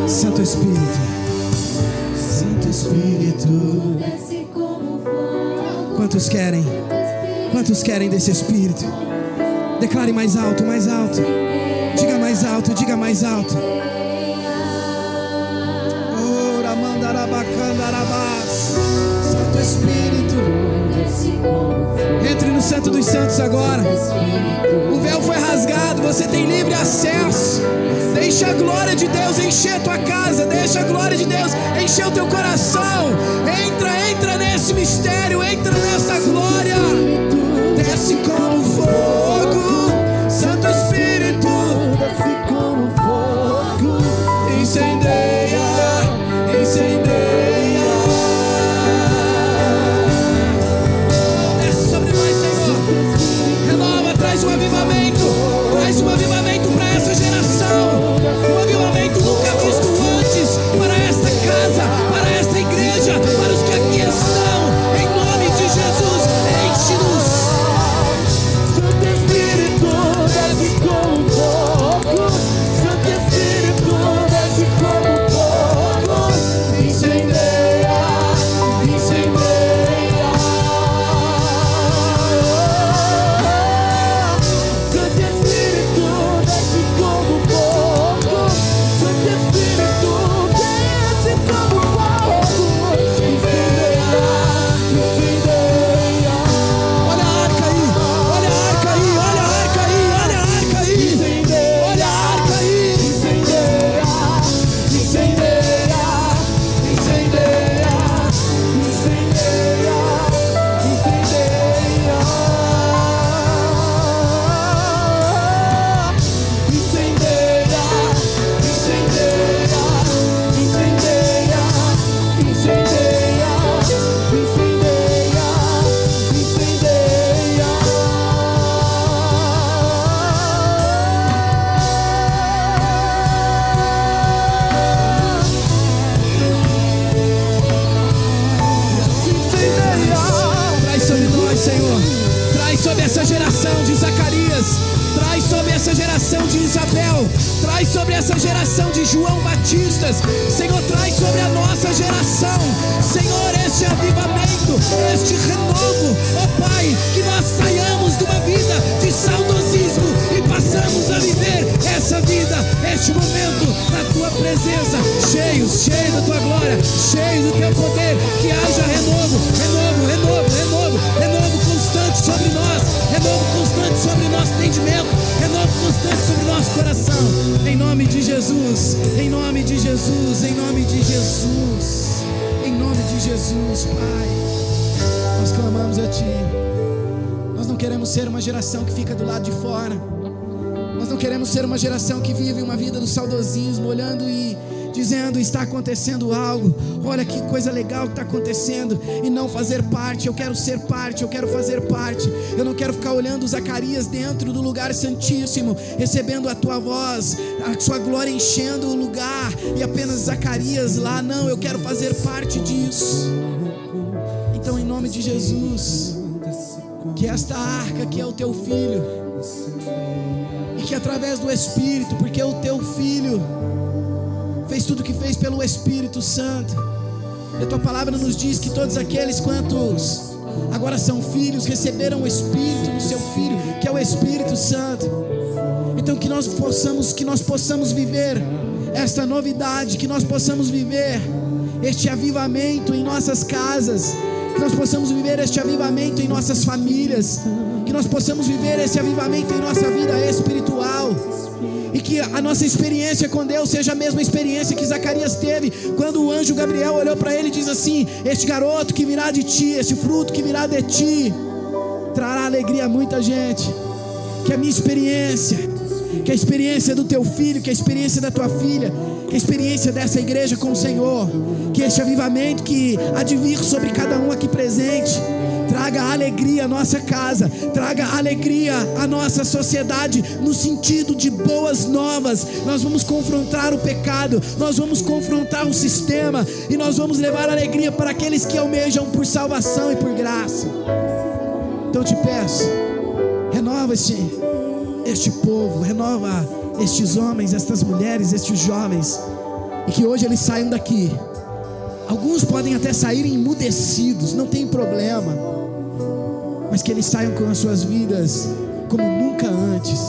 Santo Espírito, Santo Espírito. Desce como fogo. Quantos querem? Quantos querem desse Espírito? Declare mais alto, mais alto. Diga mais alto, diga mais alto. Ora, mandarabacandarabás. Santo Espírito, entre no Santo dos Santos agora. O véu foi rasgado, você tem livre acesso. Deixa a glória de Deus encher a tua casa. Deixa a glória de Deus encher o teu coração. Entra nesse mistério, entra nessa glória. Desce como fogo, Santo Espírito. Desce como fogo. Incendeia, incendeia. Desce sobre nós, Senhor. Renova, traz um avivamento. Traz um avivamento para essa geração. Um avivamento nunca visto antes para esta casa, para esta igreja. sobre essa geração de Zacarias, traz sobre essa geração de Isabel, traz sobre essa geração de João Batistas, Senhor, traz sobre a nossa geração, Senhor, este avivamento, este renovo, ó Pai, que nós saiamos de uma vida de saudosismo e passamos a viver essa vida, este momento na Tua presença, cheios da Tua glória, cheios do Teu poder, que haja renovo constante sobre nós, renovo constante sobre nosso entendimento, renovo constante sobre nosso coração, em nome de Jesus, em nome de Jesus, em nome de Jesus, em nome de Jesus, Pai, nós clamamos a Ti. Nós não queremos ser uma geração que fica do lado de fora, nós não queremos ser uma geração que vive uma vida do saudosismo, olhando e dizendo: está acontecendo algo, olha que coisa legal que está acontecendo, e não fazer parte. Eu quero ser parte, eu quero fazer parte. Eu não quero ficar olhando Zacarias dentro do lugar santíssimo, recebendo a Tua voz, a Sua glória enchendo o lugar, e apenas Zacarias lá. Não, eu quero fazer parte disso. Então, em nome de Jesus, que esta arca que é o Teu Filho, e que através do Espírito, porque o Teu Filho fez tudo o que fez pelo Espírito Santo, e a Tua palavra nos diz que todos aqueles quantos agora são filhos, receberam o Espírito do Seu Filho, que é o Espírito Santo. Então que nós possamos viver esta novidade, que nós possamos viver este avivamento em nossas casas, que nós possamos viver este avivamento em nossas famílias, que nós possamos viver esse avivamento em nossa vida espiritual, e que a nossa experiência com Deus seja a mesma experiência que Zacarias teve, quando o anjo Gabriel olhou para ele e diz assim: este garoto que virá de ti, esse fruto que virá de ti, trará alegria a muita gente. Que a minha experiência, que a experiência do teu filho, que a experiência da tua filha, que a experiência dessa igreja com o Senhor, que este avivamento que há de vir sobre cada um aqui presente, traga alegria à nossa casa, traga alegria à nossa sociedade, no sentido de boas novas. Nós vamos confrontar o pecado, nós vamos confrontar o sistema, e nós vamos levar alegria para aqueles que almejam por salvação e por graça. Então eu te peço, renova este povo, renova estes homens, estas mulheres, estes jovens, e que hoje eles saiam daqui. Alguns podem até sair emudecidos, não tem problema, mas que eles saiam com as suas vidas como nunca antes,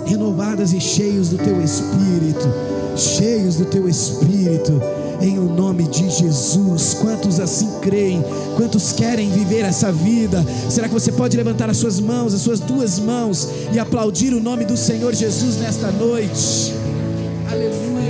renovadas e cheios do Teu Espírito, cheios do Teu Espírito, em o nome de Jesus. Quantos assim creem? Quantos querem viver essa vida? Será que você pode levantar as suas mãos, as suas duas mãos, e aplaudir o nome do Senhor Jesus nesta noite? Aleluia.